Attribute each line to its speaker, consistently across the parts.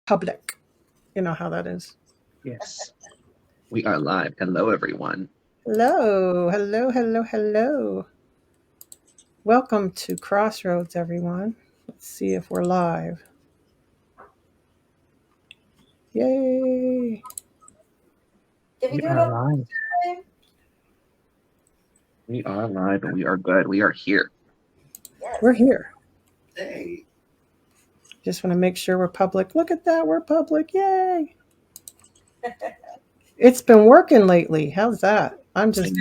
Speaker 1: public. You know how that is.
Speaker 2: Yes. We are live. Hello, everyone.
Speaker 1: Hello, hello, hello, hello. Welcome to Crossroads, everyone. Let's see if we're live. Yay!
Speaker 3: Did we
Speaker 2: We
Speaker 3: do it
Speaker 2: are
Speaker 3: on
Speaker 2: live.
Speaker 3: time?
Speaker 2: We are live and we are good. We are here.
Speaker 3: Yes.
Speaker 1: We're here.
Speaker 4: Hey.
Speaker 1: Just want to make sure we're public. Look at that, we're public. Yay! It's been working lately. How's that? I'm just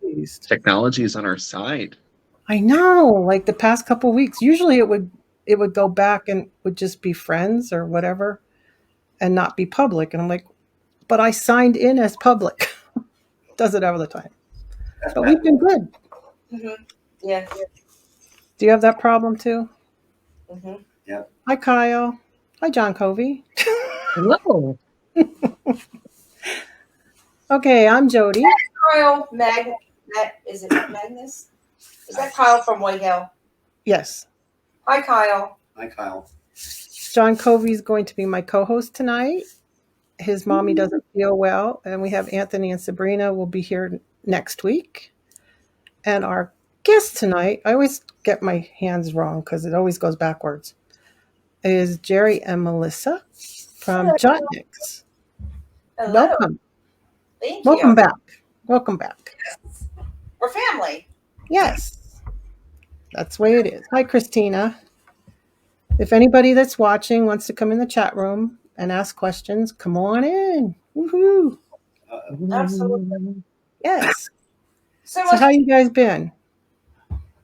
Speaker 1: pleased.
Speaker 2: Technology is on our side.
Speaker 1: I know, like the past couple weeks. Usually it would go back and would just be friends or whatever and not be public. And I'm like, but I signed in as public. Does it all the time. But we've been good.
Speaker 3: Mm-hmm. Yeah.
Speaker 1: Do you have that problem too?
Speaker 3: Mm-hmm.
Speaker 4: Yep.
Speaker 1: Hi, Kyle. Hi, John Covey.
Speaker 2: Hello.
Speaker 1: Okay, I'm Jody.
Speaker 3: Kyle is it Magnus? Is that Kyle from White Hill?
Speaker 1: Yes.
Speaker 3: Hi, Kyle.
Speaker 4: Hi, Kyle.
Speaker 1: John Covey is going to be my co-host tonight. His mommy doesn't feel well, and we have Anthony and Sabrina will be here next week. And our guest tonight, I always get my hands wrong because it always goes backwards, is Jerry and Melissa from Jotniks.
Speaker 3: Hello.
Speaker 1: Welcome.
Speaker 3: Thank
Speaker 1: Welcome
Speaker 3: you.
Speaker 1: back. Welcome back.
Speaker 3: Yes. We're family.
Speaker 1: Yes. That's the way it is. Hi, Christina. If anybody that's watching wants to come in the chat room and ask questions, come on in. Woohoo.
Speaker 3: Absolutely.
Speaker 1: Yes.
Speaker 3: So
Speaker 1: So how you guys been?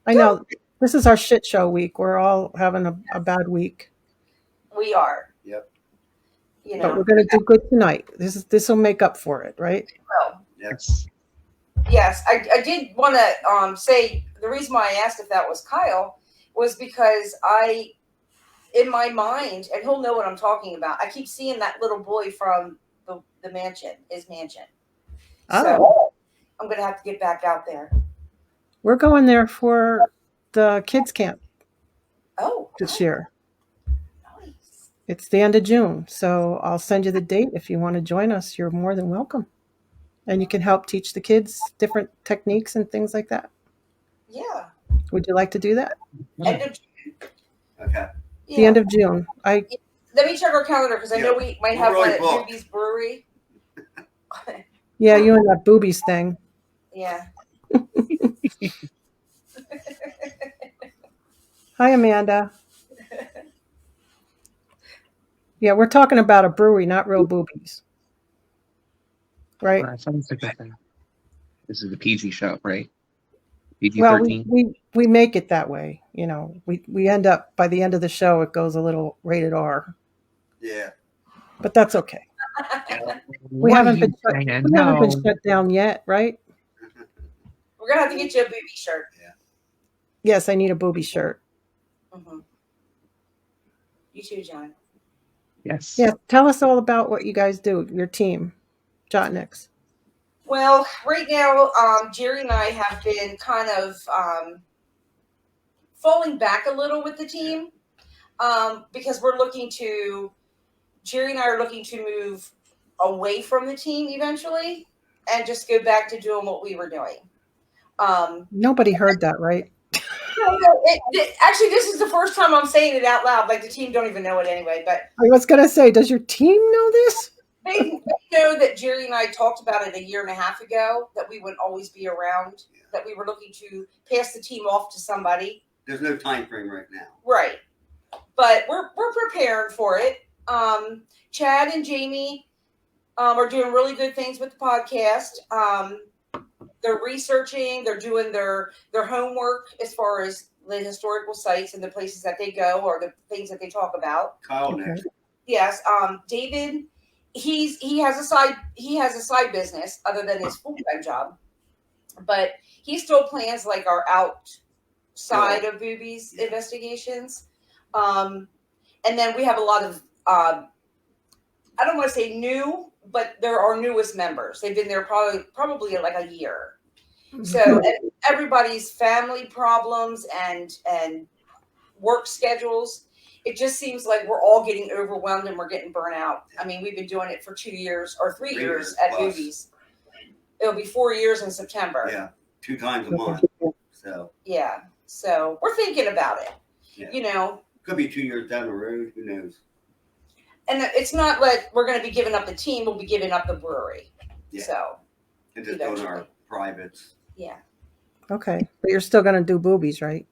Speaker 1: I know this is our shit show week. We're all having a bad week.
Speaker 3: we are.
Speaker 4: Yep.
Speaker 3: You
Speaker 1: But
Speaker 3: know.
Speaker 1: we're gonna do good tonight. This will make up for it, right?
Speaker 3: Well,
Speaker 4: Yes.
Speaker 3: yes. I did want to say the reason why I asked if that was Kyle was because in my mind, and he'll know what I'm talking about, I keep seeing that little boy from the mansion, his mansion. So I'm going to have to get back out there.
Speaker 1: We're going there for the kids camp
Speaker 3: Oh,
Speaker 1: this year.
Speaker 3: nice.
Speaker 1: It's the end of June, so I'll send you the date if you want to join us. You're more than welcome. And you can help teach the kids different techniques and things like that.
Speaker 3: Yeah.
Speaker 1: Would you like to do that?
Speaker 3: End of June.
Speaker 4: Okay.
Speaker 3: Yeah.
Speaker 1: The end of June.
Speaker 3: Let me check our calendar because I know we might have one at Ruby's Brewery.
Speaker 1: Yeah, you and that boobies thing.
Speaker 3: Yeah.
Speaker 1: Hi, Amanda. Yeah, we're talking about a brewery, not real boobies. Right?
Speaker 2: This is the PG show, right? PG-13.
Speaker 1: Well, we make it that way. You know, we end up, by the end of the show, it goes a little rated R.
Speaker 4: Yeah.
Speaker 1: But that's okay. We haven't been shut down yet, right?
Speaker 3: We're going to have to get you a booby shirt.
Speaker 4: Yeah.
Speaker 1: Yes, I need a booby shirt.
Speaker 3: Mm-hmm. You too, John.
Speaker 2: Yes.
Speaker 1: Yeah, tell us all about what you guys do, your team, Jotniks.
Speaker 3: Well, right now, Jerry and I have been kind of falling back a little with the team because Jerry and I are looking to move away from the team eventually and just go back to doing what we were doing.
Speaker 1: Nobody heard that, right?
Speaker 3: Actually, this is the first time I'm saying it out loud. Like the team don't even know it anyway. But
Speaker 1: I was going to say, does your team know this?
Speaker 3: They know that Jerry and I talked about it a year and a half ago, that we would always be around, that we were looking to pass the team off to somebody.
Speaker 4: There's no time frame right now.
Speaker 3: Right. But we're prepared for it. Chad and Jamie are doing really good things with the podcast. They're researching, they're doing their homework as far as the historical sites and the places that they go or the things that they talk about.
Speaker 4: Kyle next.
Speaker 3: Yes. David, he has a side business other than his full-time job, but he still plans like our outside of boobies investigations. And then we have a lot of I don't want to say new, but they're our newest members. They've been there probably like a year. So everybody's family problems and work schedules, it just seems like we're all getting overwhelmed and we're getting burnt out. I mean, we've been doing it for 2 years or 3 years at
Speaker 4: plus.
Speaker 3: Boobies. It'll be 4 years in September.
Speaker 4: Yeah, 2 times a month. So
Speaker 3: Yeah. So we're thinking about it.
Speaker 4: Yeah.
Speaker 3: You know,
Speaker 4: could be 2 years down the road. Who knows?
Speaker 3: and it's not like we're going to be giving up the team. We'll be giving up the brewery.
Speaker 4: Yeah.
Speaker 3: So
Speaker 4: And just doing our privates.
Speaker 3: yeah.
Speaker 1: Okay, but you're still going to do Boobies, right?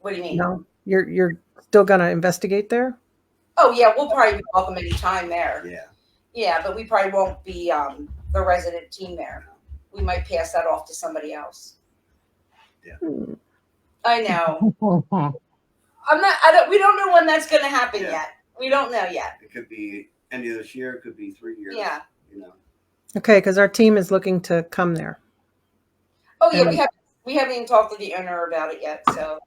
Speaker 3: What do you mean?
Speaker 1: No, you're still going to investigate there.
Speaker 3: Oh yeah, we'll probably be welcome anytime there.
Speaker 4: Yeah.
Speaker 3: Yeah, but we probably won't be the resident team there. We might pass that off to somebody else.
Speaker 4: Yeah.
Speaker 3: I know. We don't know when that's going to happen yet. We don't know yet.
Speaker 4: It could be end of this year. It could be 3 years.
Speaker 3: Yeah.
Speaker 4: You know.
Speaker 1: Okay, because our team is looking to come there.
Speaker 3: Oh yeah, we haven't even talked to the owner about it yet, so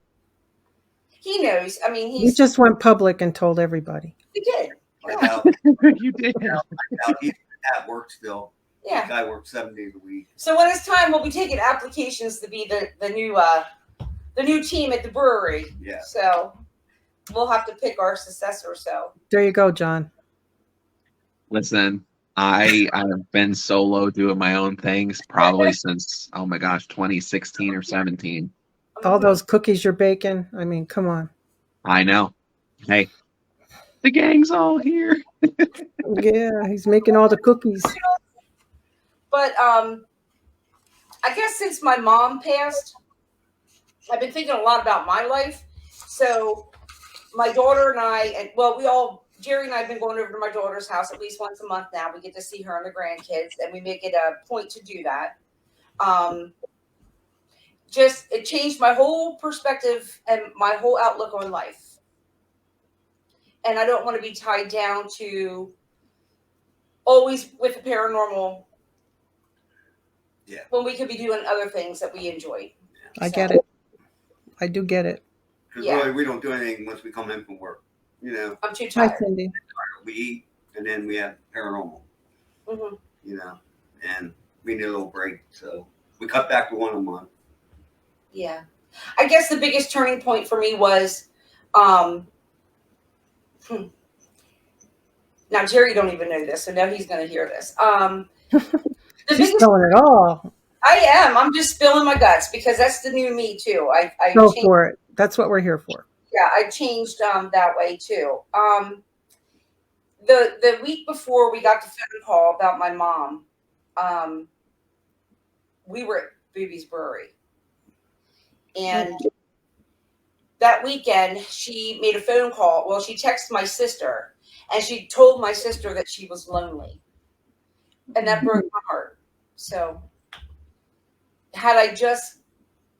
Speaker 3: he knows. I mean,
Speaker 1: We just went public and told everybody.
Speaker 3: we did.
Speaker 4: I
Speaker 3: Yeah.
Speaker 4: doubt,
Speaker 2: You did.
Speaker 4: I doubt he's at work still.
Speaker 3: Yeah.
Speaker 4: The guy works 7 days a week.
Speaker 3: So when it's time, we'll be taking applications to be the new team at the brewery.
Speaker 4: Yeah.
Speaker 3: So we'll have to pick our successor. So
Speaker 1: There you go, John.
Speaker 2: Listen, I have been solo doing my own things probably since, oh my gosh, 2016 or 17.
Speaker 1: All those cookies you're baking. I mean, come on.
Speaker 2: I know. Hey, the gang's all here.
Speaker 1: Yeah, he's making all the cookies.
Speaker 3: But I guess since my mom passed, I've been thinking a lot about my life. So my daughter and I, Jerry and I have been going over to my daughter's house at least once a month now. We get to see her and the grandkids, and we make it a point to do that. It changed my whole perspective and my whole outlook on life. And I don't want to be tied down to always with the paranormal.
Speaker 4: Yeah.
Speaker 3: When we could be doing other things that we enjoy.
Speaker 1: I get it. I do get it.
Speaker 4: Because
Speaker 3: Yeah.
Speaker 4: really, we don't do anything once we come in from work. You know,
Speaker 3: I'm too
Speaker 1: Hi,
Speaker 3: tired.
Speaker 1: Cindy.
Speaker 4: we eat and then we have paranormal.
Speaker 3: Hmm.
Speaker 4: You know, and we need a little break, so we cut back to 1 a month.
Speaker 3: Yeah. I guess the biggest turning point for me was, now Jerry don't even know this, so now he's going to hear this. The
Speaker 1: She's
Speaker 3: biggest,
Speaker 1: telling it all.
Speaker 3: I am. I'm just spilling my guts because that's the new me too. I
Speaker 1: Go
Speaker 3: changed,
Speaker 1: for it. That's what we're here for.
Speaker 3: yeah, I changed that way too. The week before we got the phone call about my mom, we were at Booby's Brewery. And that weekend, she made a phone call. Well, she texted my sister, and she told my sister that she was lonely. And that broke my heart. So had I just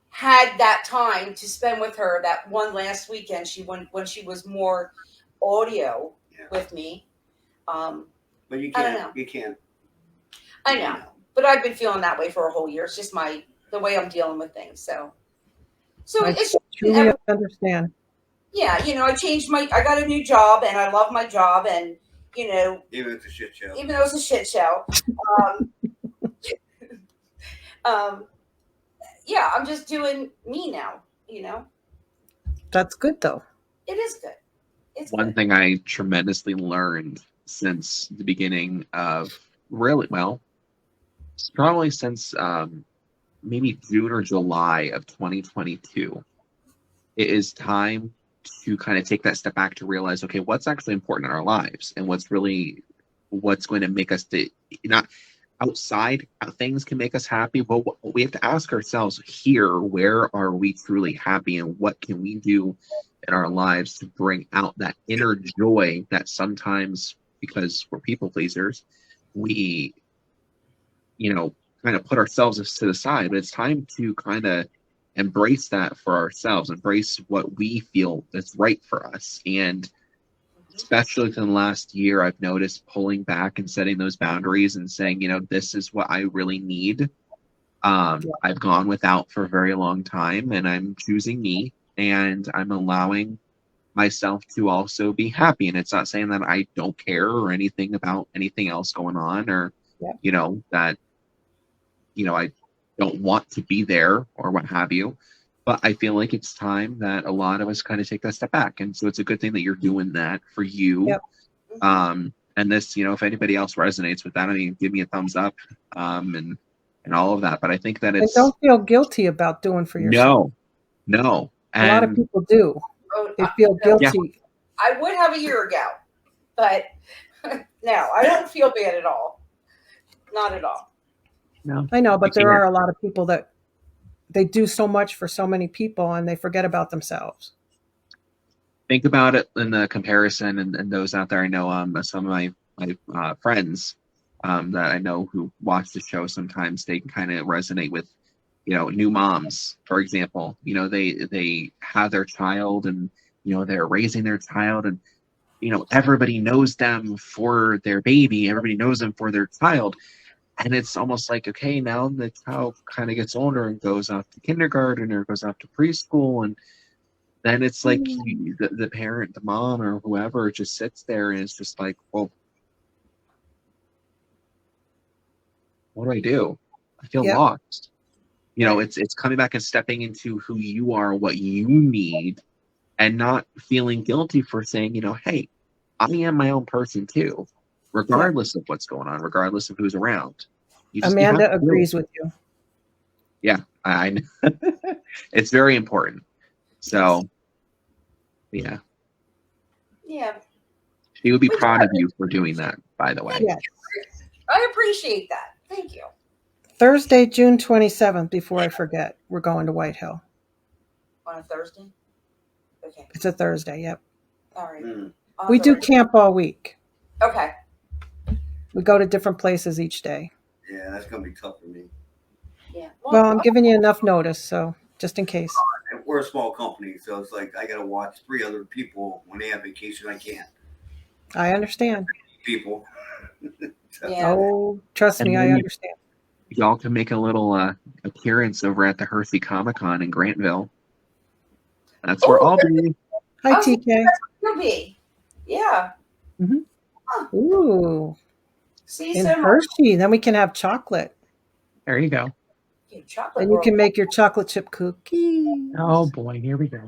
Speaker 3: had that time to spend with her that one last weekend, when she was more audio with me.
Speaker 4: But you
Speaker 3: I don't
Speaker 4: can't.
Speaker 3: know.
Speaker 4: You can't.
Speaker 3: I know. But I've been feeling that way for a whole year. It's just the way I'm dealing with things. So
Speaker 1: I
Speaker 3: it's
Speaker 1: truly understand.
Speaker 3: yeah, I changed I got a new job and I love my job, and
Speaker 4: Even if it's a shit show.
Speaker 3: even though it's a shit show, yeah, I'm just doing me now,
Speaker 1: That's good, though.
Speaker 3: It is good. It's
Speaker 2: One
Speaker 3: good.
Speaker 2: thing I tremendously learned since the beginning of probably since maybe June or July of 2022, it is time to kind of take that step back to realize, okay, what's actually important in our lives and what's going to make us not outside things can make us happy, but we have to ask ourselves here, where are we truly happy and what can we do in our lives to bring out that inner joy that sometimes, because we're people pleasers, we kind of put ourselves to the side. But it's time to kind of embrace that for ourselves, embrace what we feel is right for us. And especially within the last year, I've noticed pulling back and setting those boundaries and saying, this is what I really need. I've gone without for a very long time, and I'm choosing me, and I'm allowing myself to also be happy. And it's not saying that I don't care or anything about anything else going on, or that I don't want to be there or what have you. But I feel like it's time that a lot of us kind of take that step back. And so it's a good thing that you're doing that for you.
Speaker 1: Yep.
Speaker 2: And this, if anybody else resonates with that, I mean, give me a thumbs up, and all of that. But I think that
Speaker 1: And
Speaker 2: it's
Speaker 1: don't feel guilty about doing for yourself.
Speaker 2: no.
Speaker 1: A lot of
Speaker 2: And
Speaker 1: people do.
Speaker 3: Oh,
Speaker 1: They feel
Speaker 2: Yeah.
Speaker 1: guilty.
Speaker 3: I would have a year ago, but no, I don't feel bad at all. Not at all.
Speaker 2: no,
Speaker 1: I know, but
Speaker 2: you
Speaker 1: there
Speaker 2: can't.
Speaker 1: are a lot of people that they do so much for so many people and they forget about themselves.
Speaker 2: Think about it in the comparison, and those out there. I know some of my friends that I know who watch the show sometimes, they can kind of resonate with new moms, for example. They have their child, and they're raising their child, and everybody knows them for their baby, everybody knows them for their child, and it's almost like, okay, now the child kind of gets older and goes off to kindergarten or goes off to preschool, and then it's like the parent, the mom or whoever, just sits there and it's just like, well, what do I do? I feel
Speaker 1: Yep.
Speaker 2: lost. It's coming back and stepping into who you are, what you need, and not feeling guilty for saying, hey, I am my own person too, regardless of what's going on, regardless of who's around. You have
Speaker 1: Amanda
Speaker 2: to do it.
Speaker 1: agrees with you.
Speaker 2: Yeah, I it's very important. So, yeah,
Speaker 3: Yeah.
Speaker 2: she would be proud of you for doing that, by the way.
Speaker 1: Yes.
Speaker 3: I appreciate that. Thank you.
Speaker 1: Thursday, June 27th, before I forget, we're going to White Hill.
Speaker 3: On a Thursday? Okay.
Speaker 1: It's a Thursday, yep.
Speaker 3: All right.
Speaker 1: We do camp all week.
Speaker 3: Okay.
Speaker 1: We go to different places each day.
Speaker 4: Yeah, that's gonna be tough for me.
Speaker 3: Yeah.
Speaker 1: Well, I'm giving you enough notice, so just in case.
Speaker 4: And we're a small company, so it's like I gotta watch 3 other people when they have vacation. I can't.
Speaker 1: I understand.
Speaker 4: People. So,
Speaker 3: Yeah.
Speaker 1: Oh, trust me, I understand.
Speaker 2: Y'all can make a little appearance over at the Hershey Comic-Con in Grantville. That's where I'll be.
Speaker 1: Hi,
Speaker 3: Oh,
Speaker 1: TK.
Speaker 3: You'll be. Yeah.
Speaker 1: Ooh,
Speaker 3: See,
Speaker 1: in
Speaker 3: so
Speaker 1: Hershey. Then we can have chocolate.
Speaker 2: There you go.
Speaker 3: chocolate.
Speaker 1: And you can make your chocolate chip cookies.
Speaker 2: Oh boy, here we go.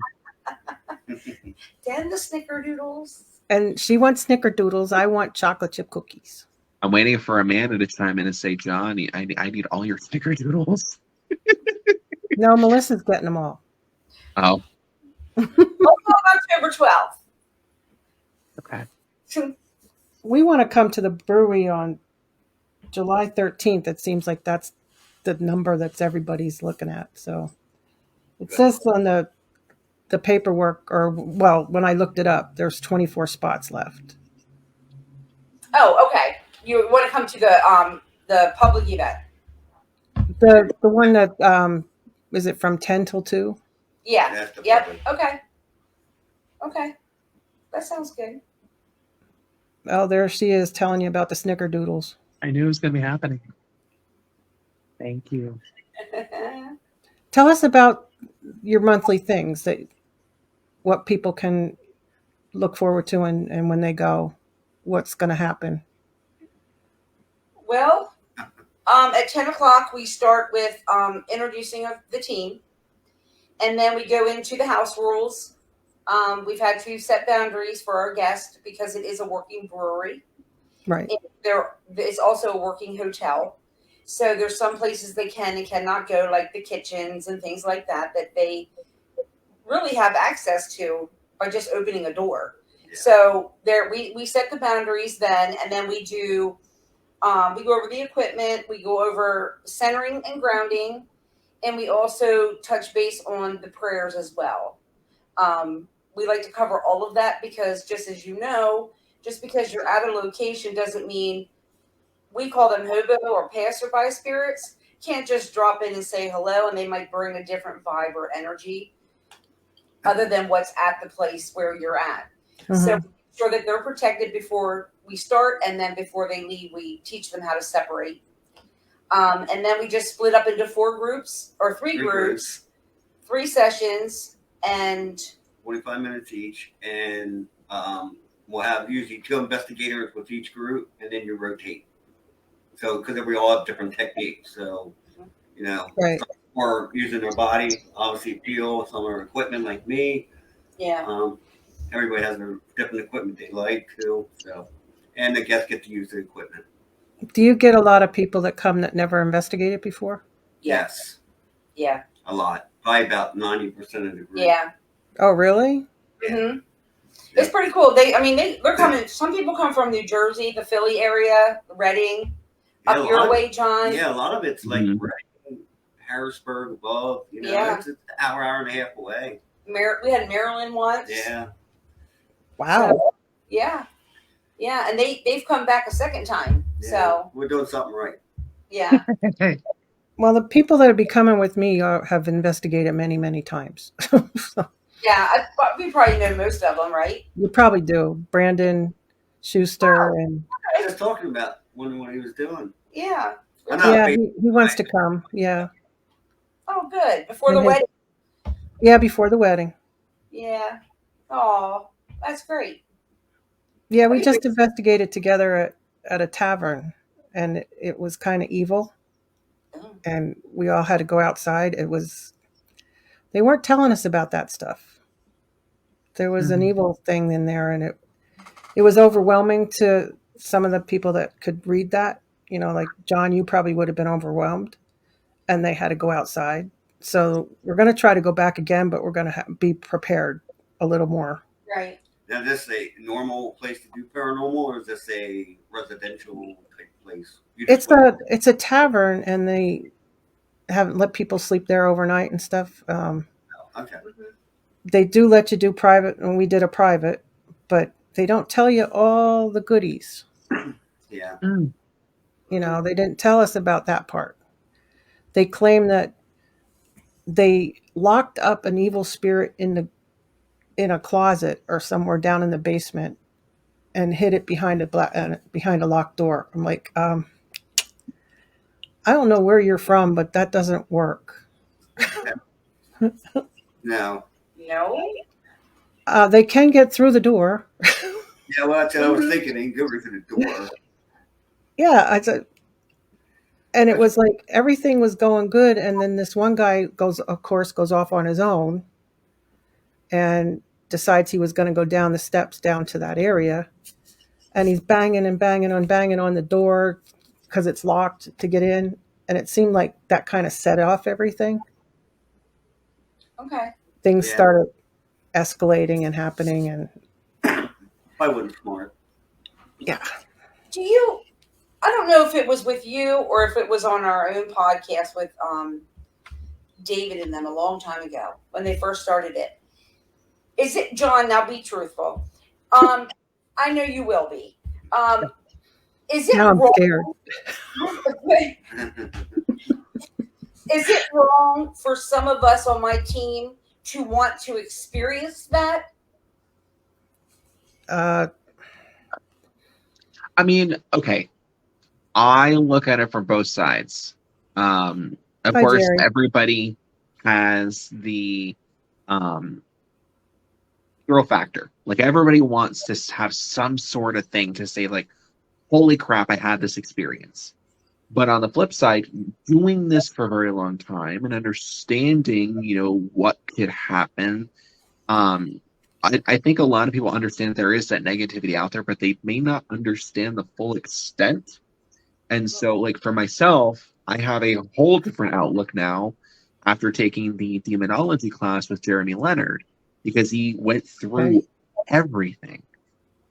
Speaker 3: Then the snickerdoodles.
Speaker 1: And she wants snickerdoodles. I want chocolate chip cookies.
Speaker 2: I'm waiting for Amanda to chime in and say, John, I need all your snickerdoodles.
Speaker 1: No, Melissa's getting them all.
Speaker 2: Oh,
Speaker 3: October 12th.
Speaker 2: okay.
Speaker 1: We want to come to the brewery on July 13th. It seems like that's the number that's everybody's looking at. So it says on the paperwork, or well, when I looked it up, there's 24 spots left.
Speaker 3: Oh, okay. You want to come to the public event?
Speaker 1: The one that is it from 10 till 2?
Speaker 3: Yeah.
Speaker 4: That's the
Speaker 3: Yep.
Speaker 4: public.
Speaker 3: Okay. Okay. That sounds good.
Speaker 1: Oh, there she is telling you about the snickerdoodles.
Speaker 2: I knew it was going to be happening. Thank you.
Speaker 1: Tell us about your monthly things, that what people can look forward to, and when they go, what's going to happen.
Speaker 3: Well, at 10 o'clock, we start with introducing the team. And then we go into the house rules. We've had to set boundaries for our guests because it is a working brewery.
Speaker 1: Right.
Speaker 3: There is also a working hotel. So there's some places they can and cannot go, like the kitchens and things like that they really have access to by just opening a door. Yeah. So there we set the boundaries then, and then we do we go over the equipment, we go over centering and grounding, and we also touch base on the prayers as well. We like to cover all of that because, just as you know, just because you're at a location doesn't mean, we call them hobo or passerby spirits, can't just drop in and say hello, and they might bring a different vibe or energy other than what's at the place where you're at. Mm-hmm. So make sure that they're protected before we start, and then before they leave, we teach them how to separate. And then we just split up into 4 groups or 3 groups, 3 sessions, and
Speaker 4: 45 minutes each, and we'll have usually 2 investigators with each group, and then you rotate. So, because we all have different techniques, so right. or using their body. Obviously, feel some of their equipment like me.
Speaker 3: Yeah.
Speaker 4: Everybody has their different equipment they like too. So, and the guests get to use the equipment.
Speaker 1: Do you get a lot of people that come that never investigated before?
Speaker 4: Yes,
Speaker 3: Yeah.
Speaker 4: a lot. Probably about 90% of the group.
Speaker 3: Yeah.
Speaker 1: Oh, really?
Speaker 3: Mm-hmm. It's pretty cool. They're coming. Some people come from New Jersey, the Philly area, Reading,
Speaker 4: Yeah,
Speaker 3: up your way, John.
Speaker 4: Yeah, a lot of it's like
Speaker 2: Mhm.
Speaker 4: Reading, Harrisburg, above. You know,
Speaker 3: Yeah.
Speaker 4: it's an hour and a half away.
Speaker 3: We had Maryland once.
Speaker 4: Yeah.
Speaker 1: Wow.
Speaker 3: So, yeah. Yeah, and they've come back a second time.
Speaker 4: Yeah.
Speaker 3: So
Speaker 4: We're doing something right.
Speaker 3: yeah.
Speaker 1: Well, the people that be coming with me have investigated many, many times.
Speaker 3: Yeah, we probably know most of them, right?
Speaker 1: You probably do. Brandon Schuster and
Speaker 4: I was talking about when he was doing.
Speaker 3: Yeah.
Speaker 4: I'm not a
Speaker 1: yeah,
Speaker 4: big
Speaker 1: he wants to come. Yeah.
Speaker 3: Oh, good. Before the
Speaker 1: And his-
Speaker 3: wedding.
Speaker 1: Yeah, before the wedding.
Speaker 3: Yeah. Oh, that's great.
Speaker 1: Yeah, we just investigated together at a tavern, and it was kind of evil,
Speaker 3: Oh,
Speaker 1: and we all had to go outside. They weren't telling us about that stuff. There was an evil thing in there, and it was overwhelming to some of the people that could read that. You know, like John, you probably would have been overwhelmed, and they had to go outside. So we're going to try to go back again, but we're going to be prepared a little more.
Speaker 3: right.
Speaker 4: Now, is this a normal place to do paranormal, or is this a residential type place?
Speaker 1: It's a tavern, and they haven't let people sleep there overnight and stuff.
Speaker 4: Okay.
Speaker 1: They do let you do private, and we did a private, but they don't tell you all the goodies.
Speaker 4: Yeah.
Speaker 1: You know, they didn't tell us about that part. They claim that they locked up an evil spirit in a closet or somewhere down in the basement and hid it behind a locked door. I'm like, I don't know where you're from, but that doesn't work.
Speaker 4: No.
Speaker 3: No.
Speaker 1: They can get through the door.
Speaker 4: Yeah, well, that's what I was thinking. They can go to the door.
Speaker 1: Yeah, I said, and it was like everything was going good, and then this one guy goes off on his own and decides he was going to go down the steps down to that area, and he's banging on the door because it's locked to get in, and it seemed like that kind of set off everything.
Speaker 3: Okay.
Speaker 1: Things
Speaker 4: Yeah.
Speaker 1: started escalating and happening, and
Speaker 4: I wasn't smart.
Speaker 1: yeah.
Speaker 3: I don't know if it was with you or if it was on our own podcast with David and them a long time ago when they first started it. Is it, John? Now be truthful. I know you will be. Is it
Speaker 1: Now I'm
Speaker 3: wrong?
Speaker 1: scared.
Speaker 3: Is it wrong for some of us on my team to want to experience that?
Speaker 2: I mean, okay. I look at it from both sides. Of
Speaker 1: Hi,
Speaker 2: course,
Speaker 1: Jerry.
Speaker 2: everybody has the hero factor. Like everybody wants to have some sort of thing to say, like, "Holy crap, I had this experience." But on the flip side, doing this for a very long time and understanding, what could happen. I think a lot of people understand there is that negativity out there, but they may not understand the full extent. And so, like, for myself, I have a whole different outlook now after taking the demonology class with Jeremy Leonard, because he went through everything.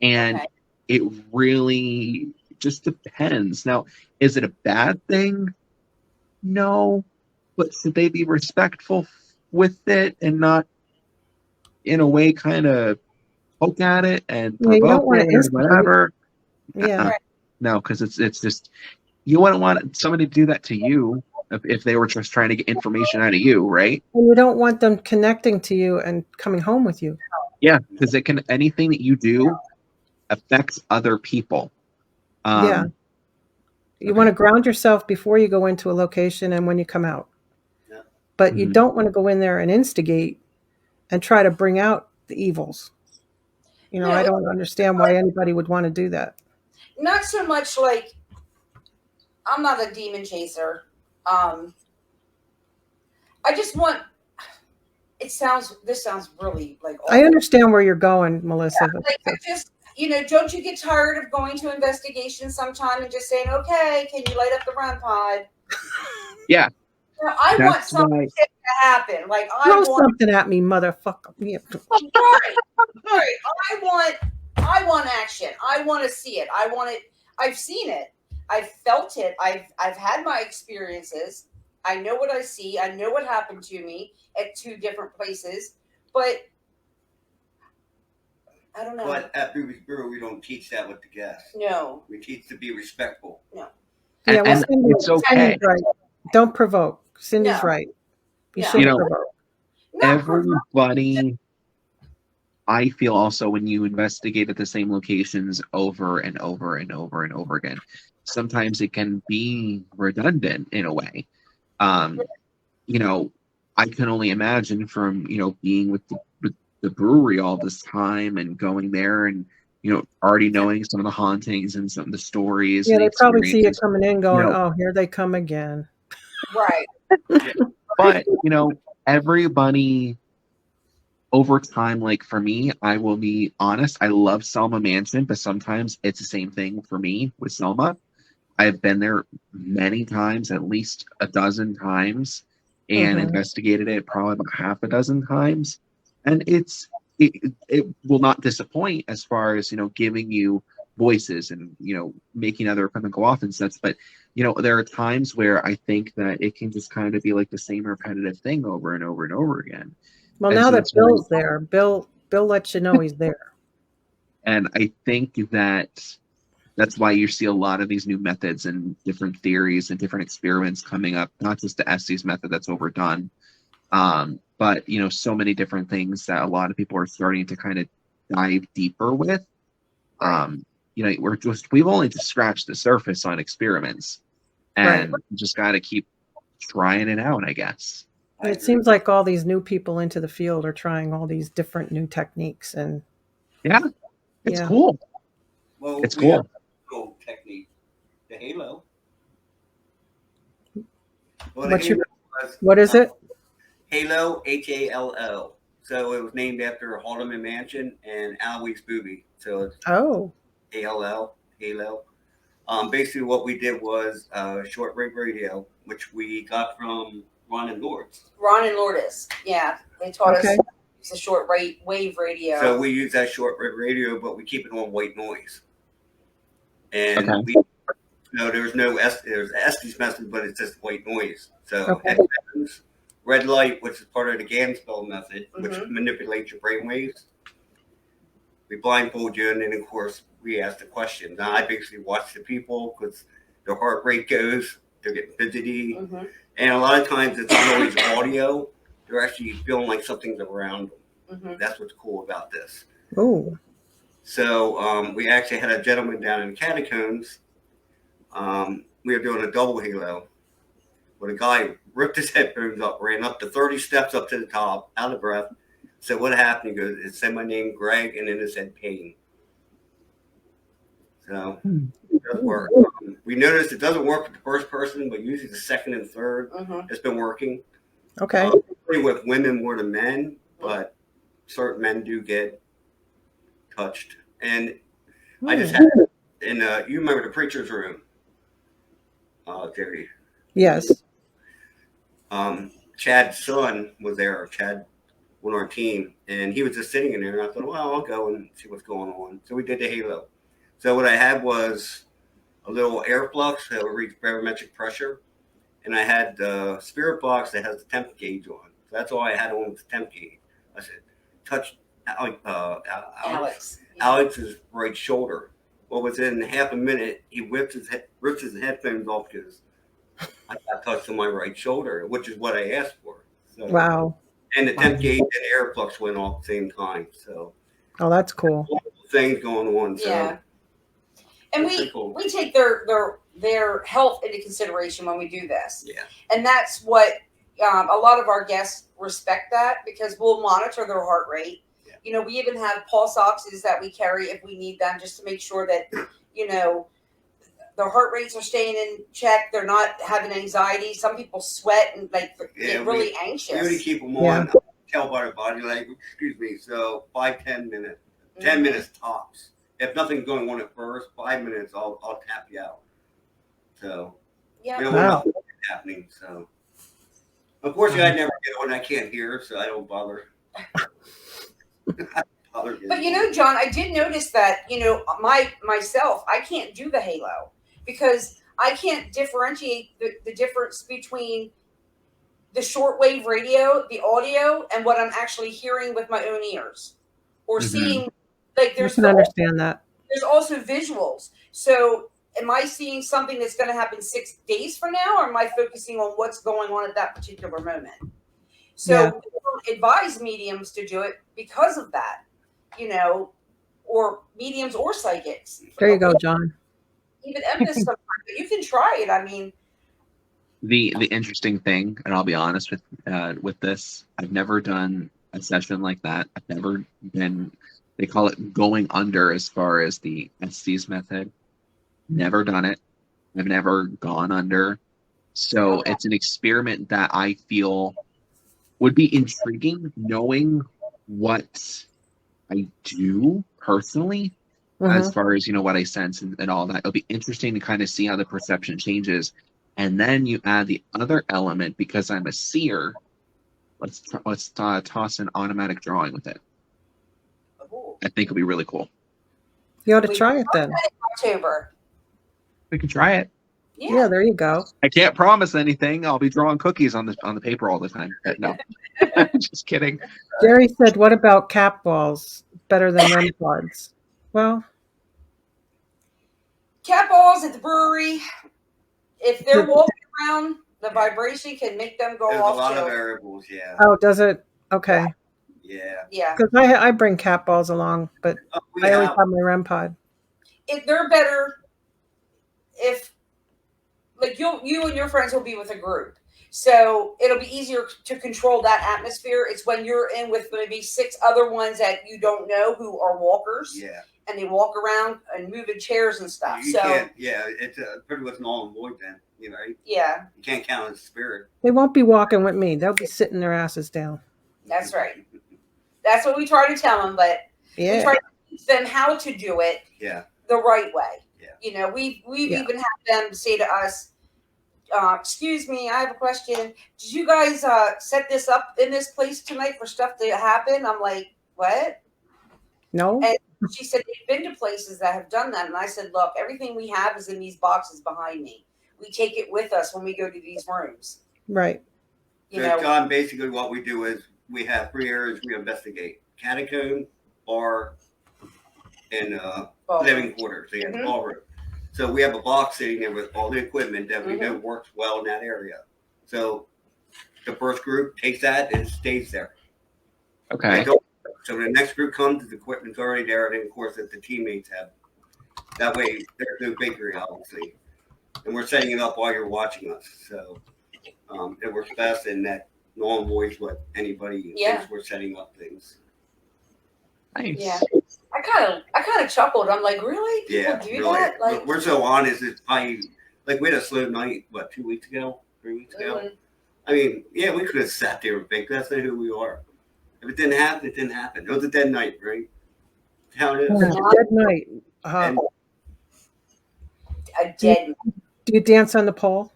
Speaker 2: And it really just depends. Now, is it a bad thing? No. But should they be respectful with it and not, in a way, kind of poke at it and
Speaker 1: Yeah, you don't
Speaker 2: provoke
Speaker 1: want
Speaker 2: it
Speaker 1: to
Speaker 2: or
Speaker 1: instigate.
Speaker 2: whatever?
Speaker 1: Yeah.
Speaker 2: No, because it's just, you wouldn't want somebody to do that to you if they were just trying to get information out of you, right?
Speaker 1: And you don't want them connecting to you and coming home with you.
Speaker 2: Yeah, because anything that you do affects other people.
Speaker 1: Yeah. You want to ground yourself before you go into a location and when you come out.
Speaker 4: Yeah.
Speaker 1: But you don't want to go in there and instigate and try to bring out the evils.
Speaker 3: No.
Speaker 1: I don't understand why anybody would want to do that.
Speaker 3: Not so much like, I'm not a demon chaser. I just want. This sounds really like awful.
Speaker 1: I understand where you're going, Melissa.
Speaker 3: Yeah, like I just, don't you get tired of going to investigations sometime and just saying, okay, can you light up the REM pod?
Speaker 2: Yeah.
Speaker 3: I want
Speaker 2: That's
Speaker 3: something
Speaker 2: why.
Speaker 3: to happen. Like I
Speaker 1: Throw
Speaker 3: want
Speaker 1: something at me, motherfucker. Yeah.
Speaker 3: right. I want action. I want to see it. I want it. I've seen it. I've felt it. I've had my experiences. I know what I see. I know what happened to me at 2 different places. But I don't know.
Speaker 4: But at Booby's Brew, we don't teach that with the guests.
Speaker 3: No.
Speaker 4: We teach to be respectful.
Speaker 3: No.
Speaker 1: Yeah, well,
Speaker 2: And it's okay.
Speaker 1: Cindy's right. Don't provoke. Cindy's
Speaker 3: No.
Speaker 1: right. You
Speaker 3: No.
Speaker 1: shouldn't provoke.
Speaker 3: Not provoke.
Speaker 2: Everybody, I feel also when you investigate at the same locations over and over and over and over again, sometimes it can be redundant in a way. I can only imagine from, being with the brewery all this time and going there and, already knowing some of the hauntings and some of the stories.
Speaker 1: Yeah,
Speaker 2: and
Speaker 1: they probably see it
Speaker 2: experiences.
Speaker 1: coming in going, oh, here they come again.
Speaker 3: Right.
Speaker 2: But, everybody over time, like for me, I will be honest, I love Selma Mansion, but sometimes it's the same thing for me with Selma. I've been there many times, at least a dozen times, and investigated it probably about half a dozen times. And it will not disappoint as far as, giving you voices and, making other equipment go off and such. But, there are times where I think that it can just kind of be like the same repetitive thing over and over and over again.
Speaker 1: Well,
Speaker 2: And
Speaker 1: now
Speaker 2: so
Speaker 1: that
Speaker 2: that's why-
Speaker 1: Bill's there, Bill lets you know he's there.
Speaker 2: And I think that's why you see a lot of these new methods and different theories and different experiments coming up, not just the Estes method that's overdone, but, so many different things that a lot of people are starting to kind of dive deeper with. We've only just scratched the surface on experiments, and you just got to keep trying it out, I guess.
Speaker 1: It seems like all these new people into the field are trying all these different new techniques, and
Speaker 2: it's cool.
Speaker 4: Well,
Speaker 2: it's cool.
Speaker 4: Cool technique, the halo.
Speaker 1: Well, what is it?
Speaker 4: Halo, Hall. So it was named after Haldeman Mansion and Alois Booby. So it's ALL, Halo. Basically, what we did was shortwave radio, which we got from Ron and Lourdes.
Speaker 3: Ron and Lourdes, yeah, they taught us it's a short wave radio.
Speaker 4: So we use that shortwave radio, but we keep it on white noise. And there's there's Estes method, but it's just white noise. So red light, which is part of the Ganspell method, which manipulates your brain waves. We blindfold you, and then of course we ask the question. Now I basically watch the people because their heart rate goes, they're getting fidgety, and a lot of times it's not always audio. They're actually feeling like something's around them. That's what's cool about this.
Speaker 1: Oh.
Speaker 4: So we actually had a gentleman down in the catacombs. We were doing a double halo, where the guy ripped his headphones up, ran up to 30 steps up to the top, out of breath. Said, what happened? He goes, it said my name, Greg, and then it said Payne. So it does work. We noticed it doesn't work with the first person, but usually the second and third has been working.
Speaker 1: Okay.
Speaker 4: With women more than men, but certain men do get touched. And I just had you remember the preacher's room, Jerry?
Speaker 1: Yes.
Speaker 4: Chad's son was there. Chad on our team, and he was just sitting in there. And I thought, well, I'll go and see what's going on. So we did the halo. So what I had was a little air flux that would reach barometric pressure, and I had the spirit box that has the temp gauge on. So that's all I had on was the temp gauge. I said, touch Alex's right shoulder. Well, within half a minute, he ripped his headphones off because I got touched on my right shoulder, which is what I asked for. So,
Speaker 1: wow.
Speaker 4: And the temp gauge and air flux went off at the same time. So,
Speaker 1: that's cool.
Speaker 4: Things going on. So.
Speaker 3: Yeah. And we take their health into consideration when we do this.
Speaker 4: Yeah.
Speaker 3: And that's what a lot of our guests respect, that because we'll monitor their heart rate. Yeah. We even have pulse oxes that we carry if we need them, just to make sure that, their heart rates are staying in check. They're not having anxiety. Some people sweat and like get really anxious.
Speaker 4: We only keep them on. Tell by their body language. Excuse me. So 5-10 minutes, 10 minutes tops. If nothing's going on at first, 5 minutes, I'll tap you out. So we don't want nothing happening. So unfortunately, I never get on. I can't hear, so I don't bother.
Speaker 3: But you know, John, I did notice that, you know, myself, I can't do the halo because I can't differentiate the difference between the shortwave radio, the audio, and what I'm actually hearing with my own ears or seeing. Like
Speaker 1: I can understand that.
Speaker 3: There's also visuals. So am I seeing something that's going to happen 6 days from now, or am I focusing on what's going on at that particular moment? So we don't advise mediums to do it because of that, you know, or mediums or psychics.
Speaker 1: There you go, John.
Speaker 3: Even Emma sometimes, but you can try it. I mean,
Speaker 2: the interesting thing, and I'll be honest with this, I've never done a session like that. I've never been. They call it going under as far as the Estes method. Never done it. I've never gone under. So it's an experiment that I feel would be intriguing, knowing what I do personally, as far as, you know, what I sense and all that. It'll be interesting to kind of see how the perception changes. And then you add the other element, because I'm a seer, let's toss an automatic drawing with it. I think it'll be really cool.
Speaker 1: You ought to try it then.
Speaker 3: October.
Speaker 2: We can try it.
Speaker 1: Yeah, there you go.
Speaker 2: I can't promise anything. I'll be drawing cookies on the paper all the time. No, just kidding.
Speaker 1: Jerry said, "What about cap balls? Better than REM pods?" Well,
Speaker 3: cat balls at the brewery. If they're walking around, the vibration can make them go off.
Speaker 4: There's a lot of variables. Yeah.
Speaker 1: Oh, does it? Okay.
Speaker 3: Yeah.
Speaker 1: Because I bring cat balls along, but I always have my REM pod.
Speaker 3: They're better if, like, you and your friends will be with a group, so it'll be easier to control that atmosphere. It's when you're in with maybe 6 other ones that you don't know who are walkers, and they walk around and move in chairs and stuff.
Speaker 4: You can't. Yeah, it's pretty much null and void then. You know, right?
Speaker 3: Yeah.
Speaker 4: You can't count on the spirit.
Speaker 1: They won't be walking with me. They'll be sitting their asses down.
Speaker 3: That's right. That's what we try to tell them, but we try to teach them how to do it the right way. Yeah. You know, we've even had them say to us, excuse me, I have a question. Did you guys set this up in this place tonight for stuff to happen? I'm like, what?
Speaker 1: No.
Speaker 3: And she said, they've been to places that have done that. And I said, look, everything we have is in these boxes behind me. We take it with us when we go to these rooms.
Speaker 1: Right.
Speaker 3: You know,
Speaker 4: John, basically what we do is we have 3 areas we investigate: catacomb, bar, and living quarters. So ballroom. So we have a box sitting there with all the equipment that we know works well in that area. So the first group takes that and stays there.
Speaker 2: Okay.
Speaker 4: So when the next group comes, the equipment's already there, and then of course that the teammates have. That way there's no bakery, obviously. And we're setting it up while you're watching us. So it works best in that no one voice what anybody thinks we're setting up things.
Speaker 2: Nice.
Speaker 3: Yeah. I kind of chuckled. I'm like, really? People do that? Like,
Speaker 4: we're so honest. It's probably like we had a slow night, 2 weeks ago, 3 weeks ago. I mean, we could have sat there and think that's not who we are. If it didn't happen, it didn't happen. It was a dead night, right? How it is.
Speaker 1: Dead night.
Speaker 3: A dead.
Speaker 1: Do you dance on the pole?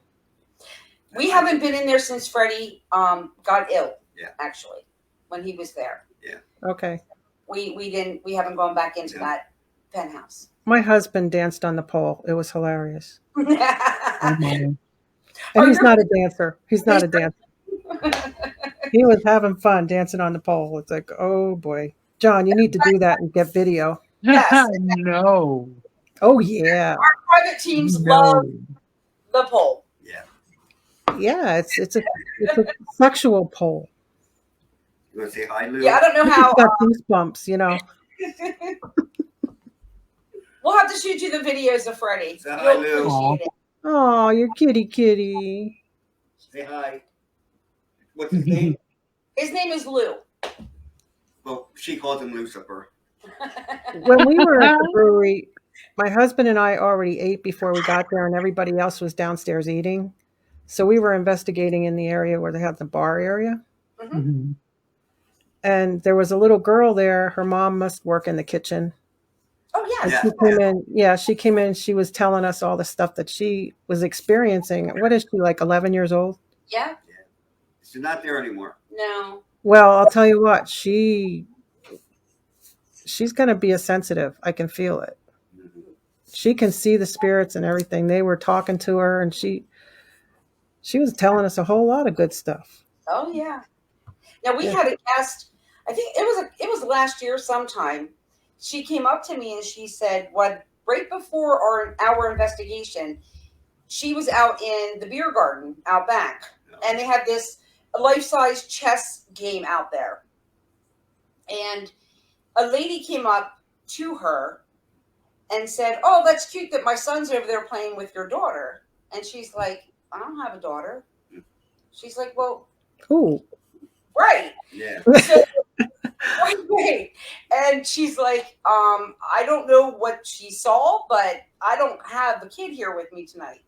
Speaker 3: We haven't been in there since Freddie got ill. Yeah. Actually, when he was there.
Speaker 4: Yeah.
Speaker 1: Okay.
Speaker 3: We haven't gone back into that penthouse.
Speaker 1: My husband danced on the pole. It was hilarious. And he's not a dancer. He's not a dancer. He was having fun dancing on the pole. It's like, oh boy. John, you need to do that and get video.
Speaker 3: Yes.
Speaker 2: No.
Speaker 1: Oh yeah.
Speaker 3: Our private teams love the pole.
Speaker 4: Yeah.
Speaker 1: Yeah, it's a sexual pole.
Speaker 4: You want to say hi, Lou?
Speaker 3: Yeah, I don't know how.
Speaker 1: Got goosebumps, you know.
Speaker 3: We'll have to shoot you the videos of Freddie.
Speaker 4: Say hi, Lou.
Speaker 3: Appreciate it.
Speaker 1: Oh, you're kitty.
Speaker 4: Say hi. What's his name?
Speaker 3: His name is Lou.
Speaker 4: Well, she calls him Lucifer.
Speaker 1: When we were at the brewery, my husband and I already ate before we got there, and everybody else was downstairs eating. So we were investigating in the area where they have the bar area.
Speaker 3: Mm-hmm.
Speaker 2: Mhm.
Speaker 1: And there was a little girl there. Her mom must work in the kitchen.
Speaker 3: Oh yeah.
Speaker 1: And
Speaker 4: Yeah.
Speaker 1: she came in. Yeah, she came in. She was telling us all the stuff that she was experiencing. What is she, like 11 years old?
Speaker 3: Yeah.
Speaker 4: She's not there anymore.
Speaker 3: No.
Speaker 1: Well, I'll tell you what. She's going to be a sensitive. I can feel it.
Speaker 4: Mhm.
Speaker 1: She can see the spirits and everything. They were talking to her, and she was telling us a whole lot of good stuff.
Speaker 3: Oh yeah. Now we
Speaker 1: Yeah.
Speaker 3: had a guest. I think it was last year sometime. She came up to me and she said, "What right before our investigation, she was out in the beer garden out back, and they had this life-size chess game out there, and a lady came up to her and said, "Oh, that's cute that my son's over there playing with your daughter." And she's like, "I don't have a daughter." She's like, "Well,
Speaker 1: Ooh.
Speaker 3: right."
Speaker 4: Yeah.
Speaker 3: So, wait. And she's like, I don't know what she saw, but I don't have a kid here with me tonight.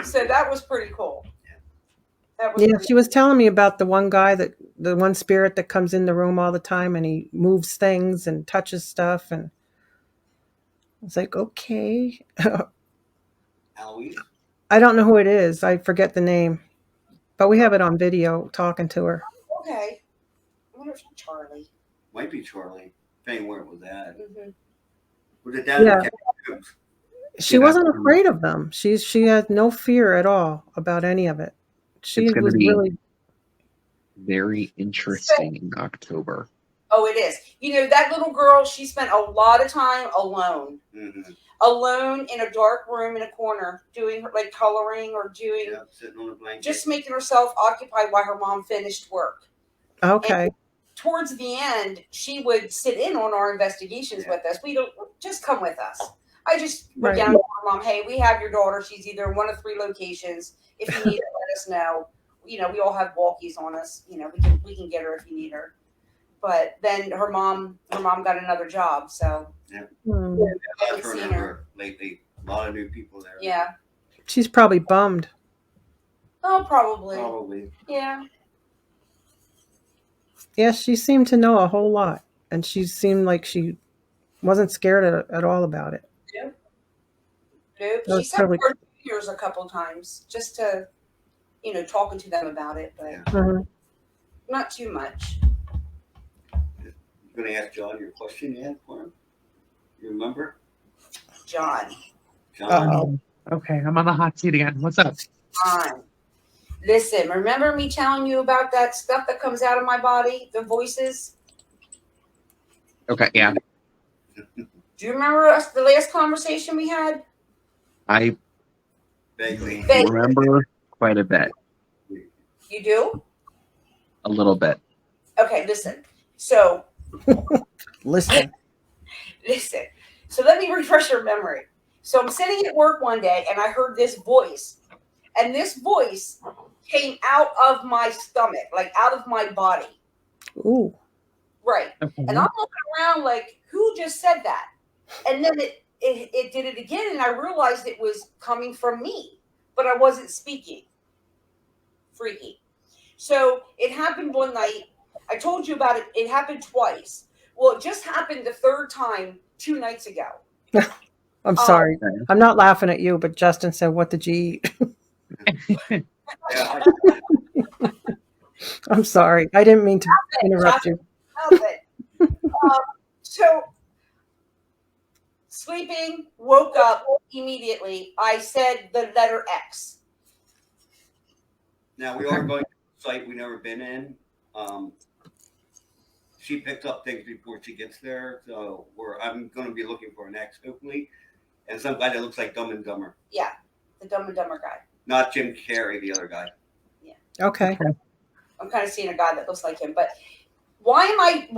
Speaker 3: So that was pretty cool. That was
Speaker 1: Yeah,
Speaker 3: pretty
Speaker 1: she was telling me about the one spirit that comes in the room all the time, and he moves things and touches stuff, and I was like, okay.
Speaker 4: Eloise?
Speaker 1: I don't know who it is. I forget the name, but we have it on video talking to her.
Speaker 3: okay. I wonder if it's Charlie.
Speaker 4: Might be Charlie. Depending where it was at.
Speaker 3: Mm-hmm.
Speaker 4: Was it down
Speaker 1: Yeah.
Speaker 4: in Catacombs?
Speaker 1: She wasn't afraid of them. She had no fear at all about any of it. She
Speaker 2: It's going to
Speaker 1: was
Speaker 2: be
Speaker 1: really
Speaker 2: very interesting in October.
Speaker 3: Oh, it is. You know, that little girl, she spent a lot of time alone.
Speaker 4: Mm-hmm.
Speaker 3: Alone in a dark room in a corner, doing like coloring or doing
Speaker 4: Yeah, sitting on a blanket.
Speaker 3: just making herself occupied while her mom finished work.
Speaker 1: okay.
Speaker 3: And towards the end, she would sit in on our investigations with us. We don't just come with us. I just went
Speaker 1: Right.
Speaker 3: down to her mom, "Hey, we have your daughter. She's either in one of 3 locations. If you need her, let us know. You know, we all have walkies on us. You know, we can get her if you need her." But then her mom got another job, so
Speaker 1: Hmm.
Speaker 3: I
Speaker 4: I've
Speaker 3: haven't
Speaker 4: heard
Speaker 3: seen
Speaker 4: of
Speaker 3: her.
Speaker 4: her lately. A lot of new people there.
Speaker 3: Yeah.
Speaker 1: She's probably bummed.
Speaker 3: Oh, probably.
Speaker 4: Probably.
Speaker 3: Yeah.
Speaker 1: Yes, she seemed to know a whole lot, and she seemed like she wasn't scared at all about it.
Speaker 3: Nope.
Speaker 1: That
Speaker 3: She
Speaker 1: was
Speaker 3: sent
Speaker 1: totally.
Speaker 3: her years a couple times just to, you know, talking to them about it, but
Speaker 4: Yeah.
Speaker 1: Mhm.
Speaker 3: not too much.
Speaker 4: You gonna ask John your question yet for him? You remember?
Speaker 3: John.
Speaker 4: John?
Speaker 1: Uh-oh.
Speaker 2: Okay, I'm on the hot seat again. What's up?
Speaker 3: John. Listen, remember me telling you about that stuff that comes out of my body, the voices?
Speaker 2: Okay, yeah.
Speaker 3: Do you remember the last conversation we had?
Speaker 2: I
Speaker 4: Vaguely.
Speaker 2: remember quite a bit.
Speaker 3: You do?
Speaker 2: A little bit.
Speaker 3: Okay, listen. So,
Speaker 1: Listen.
Speaker 3: listen. So let me refresh your memory. So I'm sitting at work one day and I heard this voice. And this voice came out of my stomach, like out of my body.
Speaker 1: Ooh.
Speaker 3: Right.
Speaker 2: Okay.
Speaker 3: And I'm looking around like, who just said that? And then it did it again, and I realized it was coming from me, but I wasn't speaking. Freaky. So it happened one night. I told you about it. It happened twice. Well, it just happened the 3rd time 2 nights ago.
Speaker 1: I'm sorry.
Speaker 2: Okay.
Speaker 1: I'm not laughing at you, but Justin said, "What did you eat?"
Speaker 4: Yeah,
Speaker 1: I'm sorry. I didn't mean to interrupt you.
Speaker 3: So sleeping, woke up immediately. I said the letter X.
Speaker 4: Now we are going to a site we've never been in. She picks up things before she gets there, so I'm going to be looking for an X hopefully, and some guy that looks like Dumb and Dumber.
Speaker 3: Yeah, the Dumb and Dumber guy.
Speaker 4: Not Jim Carrey, the other guy.
Speaker 1: Okay.
Speaker 3: I'm kind of seeing a guy that looks like him, but why am I,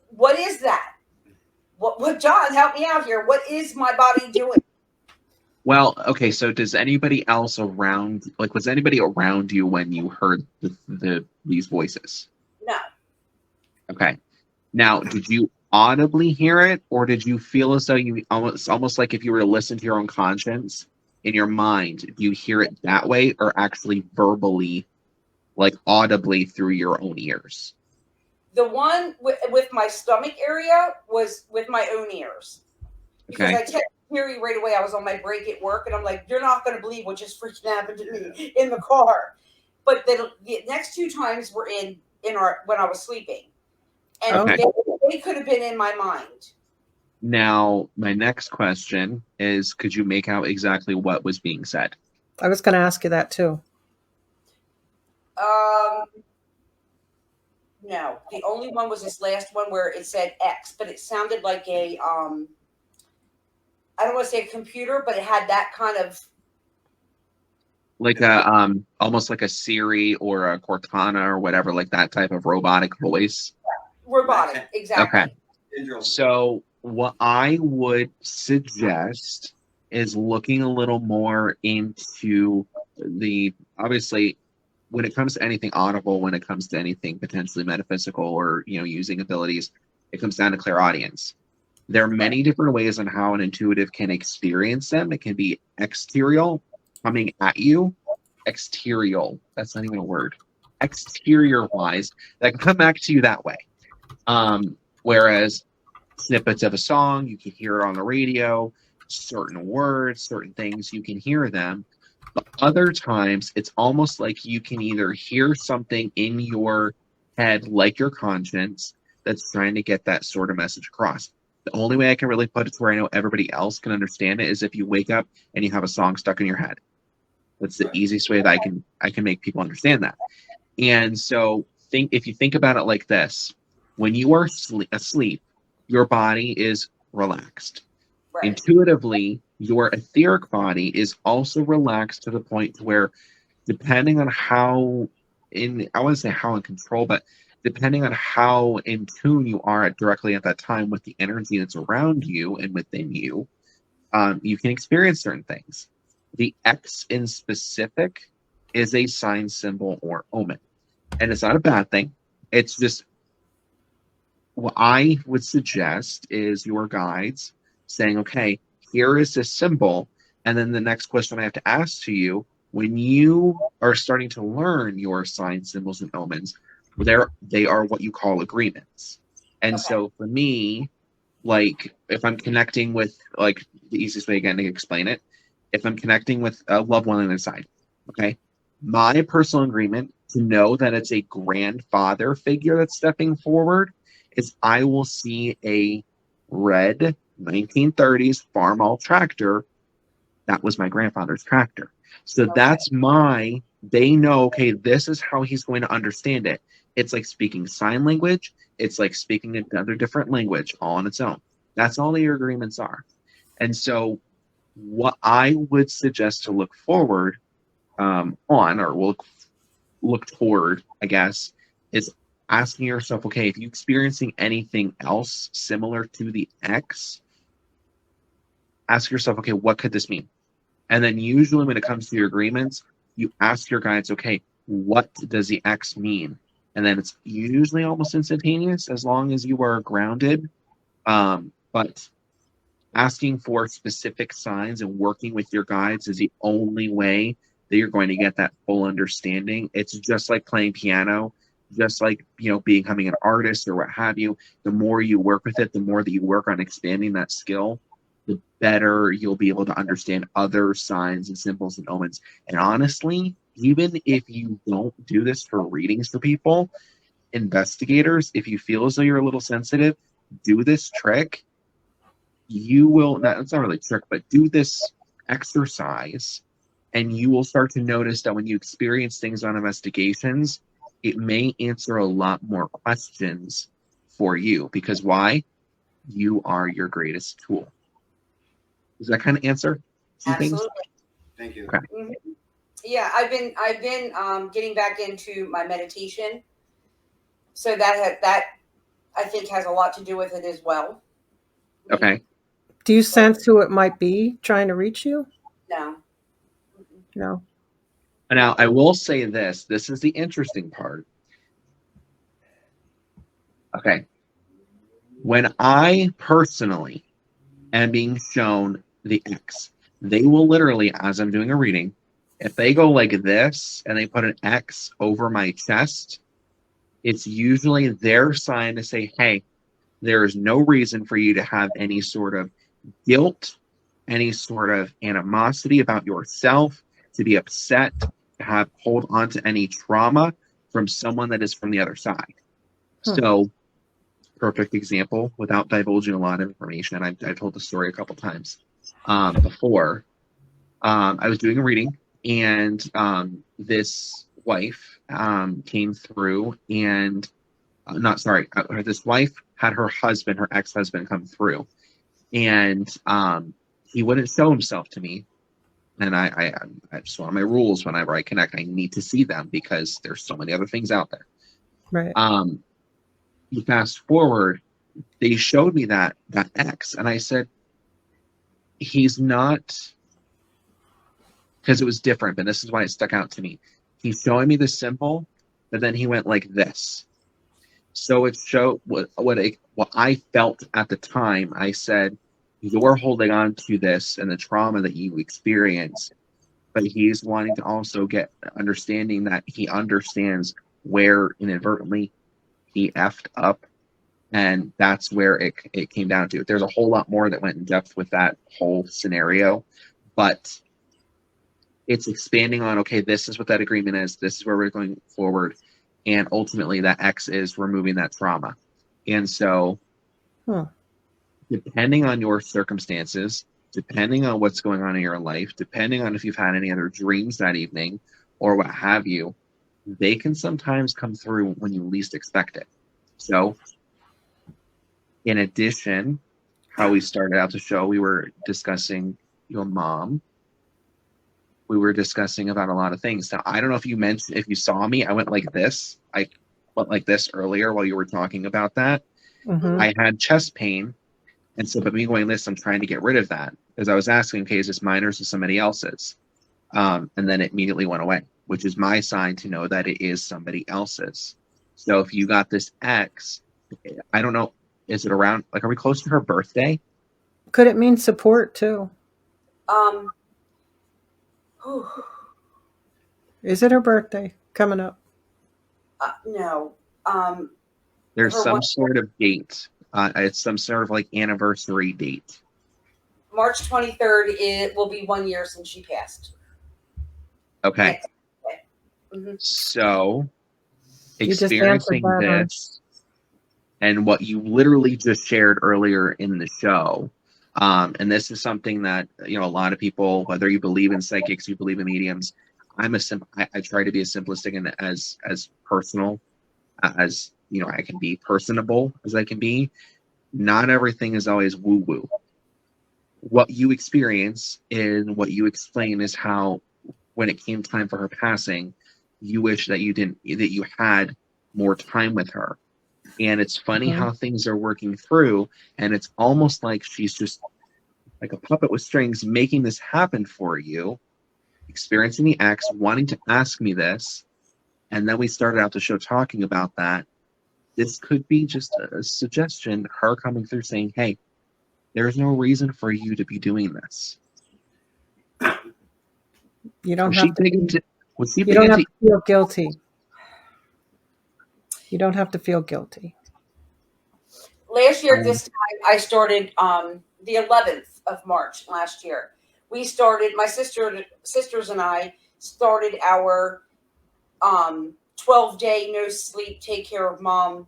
Speaker 3: what is that? What, John, help me out here. What is my body doing?
Speaker 2: Well, okay, so does anybody else around, like, was anybody around you when you heard these voices?
Speaker 3: No.
Speaker 2: Okay. Now, did you audibly hear it, or did you feel as though you almost like if you were to listen to your own conscience in your mind, do you hear it that way, or actually verbally, like audibly through your own ears?
Speaker 3: The one with my stomach area was with my own ears. Because I kept hearing right away. I was on my break at work, and I'm like, "You're not going to believe what just freaking happened to me in the car." But the next 2 times were in our when I was sleeping, and they could have been in my mind.
Speaker 2: Now, my next question is: could you make out exactly what was being said?
Speaker 1: I was going to ask you that too.
Speaker 3: No, the only one was this last one where it said X, but it sounded like a I don't want to say a computer, but it had that kind of
Speaker 2: like a almost like a Siri or a Cortana or whatever, like that type of robotic voice.
Speaker 3: Robotic, exactly.
Speaker 2: Okay. So what I would suggest is looking a little more into the, obviously, when it comes to anything audible, when it comes to anything potentially metaphysical or, using abilities, it comes down to clairaudience. There are many different ways on how an intuitive can experience them. It can be exterior, coming at you. Exterior, that's not even a word. Exterior wise, that can come back to you that way. Whereas snippets of a song, you can hear it on the radio, certain words, certain things, you can hear them. But other times, it's almost like you can either hear something in your head, like your conscience, that's trying to get that sort of message across. The only way I can really put it to where I know everybody else can understand it is if you wake up and you have a song stuck in your head. That's the easiest way that I can make people understand that. And so if you think about it like this, when you are asleep, your body is relaxed. Right. Intuitively, your etheric body is also relaxed to the point where, depending on how I wouldn't say how in control, but depending on how in tune you are directly at that time with the energy that's around you and within you, you can experience certain things. The X in specific is a sign, symbol, or omen. And it's not a bad thing. It's just, what I would suggest is your guides saying, okay, here is this symbol. And then the next question I have to ask to you, when you are starting to learn your signs, symbols, and omens, they are what you call agreements. And so for me, like if I'm connecting with, like the easiest way again to explain it, if I'm connecting with a loved one on the side, okay, my personal agreement to know that it's a grandfather figure that's stepping forward is I will see a red 1930s farm-all tractor. That was my grandfather's tractor. So that's they know, okay, this is how he's going to understand it. It's like speaking sign language. It's like speaking another different language all on its own. That's all your agreements are. And so what I would suggest to look forward look toward, I guess, is asking yourself, okay, if you're experiencing anything else similar to the X, ask yourself, okay, what could this mean? And then usually when it comes to your agreements, you ask your guides, okay, what does the X mean? And then it's usually almost instantaneous as long as you are grounded. But asking for specific signs and working with your guides is the only way that you're going to get that full understanding. It's just like playing piano, just like, becoming an artist or what have you. The more you work with it, the more that you work on expanding that skill, the better you'll be able to understand other signs and symbols and omens. And honestly, even if you don't do this for readings for people, investigators, if you feel as though you're a little sensitive, do this trick. You will, it's not really a trick, but do this exercise, and you will start to notice that when you experience things on investigations, it may answer a lot more questions for you. Because why? You are your greatest tool. Does that kind of answer some
Speaker 3: Absolutely.
Speaker 4: Things? Thank you.
Speaker 2: Okay.
Speaker 3: Mm-hmm. Yeah, I've been getting back into my meditation, so that I think has a lot to do with it as well.
Speaker 2: Okay.
Speaker 1: Do you sense who it might be trying to reach you?
Speaker 3: No.
Speaker 1: No.
Speaker 2: Now, I will say this. This is the interesting part. Okay. When I personally am being shown the X, they will literally, as I'm doing a reading, if they go like this and they put an X over my chest, it's usually their sign to say, hey, there is no reason for you to have any sort of guilt, any sort of animosity about yourself, to be upset, to have hold on to any trauma from someone that is from the other side. So, perfect example, without divulging a lot of information, I've told the story a couple times before. I was doing a reading, and this wife came through, and this wife had her husband, her ex-husband, come through, and he wouldn't show himself to me. And I just one of my rules whenever I connect, I need to see them because there's so many other things out there.
Speaker 1: Right.
Speaker 2: You fast forward, they showed me that X, and I said, he's not, because it was different, but this is why it stuck out to me. He's showing me the symbol, but then he went like this. So it showed what I felt at the time. I said, you're holding on to this and the trauma that you experience, but he's wanting to also get understanding that he understands where inadvertently he effed up, and that's where it came down to. There's a whole lot more that went in depth with that whole scenario, but it's expanding on, okay, this is what that agreement is, this is where we're going forward, and ultimately that X is removing that trauma. And so depending on your circumstances, depending on what's going on in your life, depending on if you've had any other dreams that evening or what have you, they can sometimes come through when you least expect it. So in addition, how we started out the show, we were discussing your mom. We were discussing about a lot of things. Now, I don't know if you saw me, I went like this. I went like this earlier while you were talking about that.
Speaker 1: Mm-hmm.
Speaker 2: I had chest pain. And so, but me going this, I'm trying to get rid of that. Because I was asking, okay, is this mine or is this somebody else's? And then it immediately went away, which is my sign to know that it is somebody else's. So if you got this X, I don't know, is it around, like, are we close to her birthday?
Speaker 1: Could it mean support too? Is it her birthday coming up?
Speaker 3: No.
Speaker 2: There's some sort of date. It's some sort of like anniversary date.
Speaker 3: March 23rd, it will be 1 year since she passed.
Speaker 2: Okay.
Speaker 3: Mm-hmm.
Speaker 2: So,
Speaker 1: You
Speaker 2: experiencing this and what you literally just shared earlier in the show, and this is something that, a lot of people, whether you believe in psychics, you believe in mediums, I try to be as simplistic and as personal as I can be, personable as I can be. Not everything is always woo-woo. What you experience and what you explain is how, when it came time for her passing, you wish that you had more time with her. And it's funny how things are working through, and it's almost like she's just like a puppet with strings making this happen for you, experiencing the X, wanting to ask me this, and then we started out the show talking about that. This could be just a suggestion, her coming through saying, hey, there's no reason for you to be doing this.
Speaker 1: You don't have to feel guilty. You don't have to feel guilty.
Speaker 3: Last year at this time, I started the 11th of March last year. We started, my sisters and I started our 12-day no sleep, take care of mom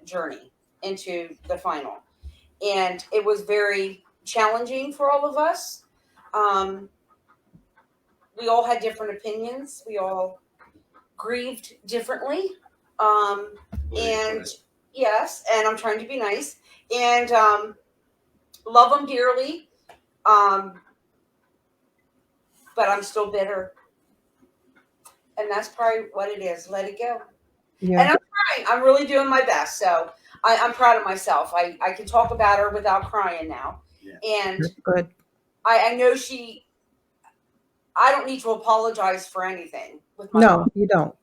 Speaker 3: journey into the final. And it was very challenging for all of us. We all had different opinions. We all grieved differently. And yes, and I'm trying to be nice and love them dearly. But I'm still bitter. And that's probably what it is. Let it go. Yeah. And I'm trying. I'm really doing my best. So I'm proud of myself. I can talk about her without crying now. Yeah. And
Speaker 1: good.
Speaker 3: I know I don't need to apologize for anything with my
Speaker 1: mom.
Speaker 3: No,
Speaker 1: you don't.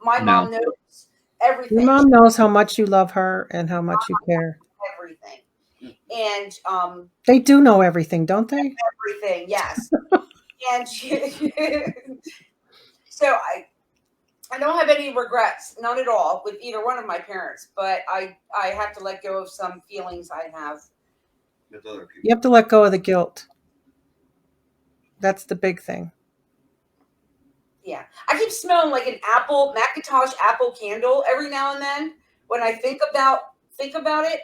Speaker 3: My mom knows everything.
Speaker 1: Your mom knows how much you love her and how much you care.
Speaker 3: everything. And
Speaker 1: they do know everything, don't they?
Speaker 3: everything, yes. And so I don't have any regrets, none at all, with either one of my parents. But I have to let go of some feelings I have
Speaker 4: with other people.
Speaker 1: You have to let go of the guilt. That's the big thing.
Speaker 3: Yeah, I keep smelling like an Macintosh apple candle every now and then when I think about it,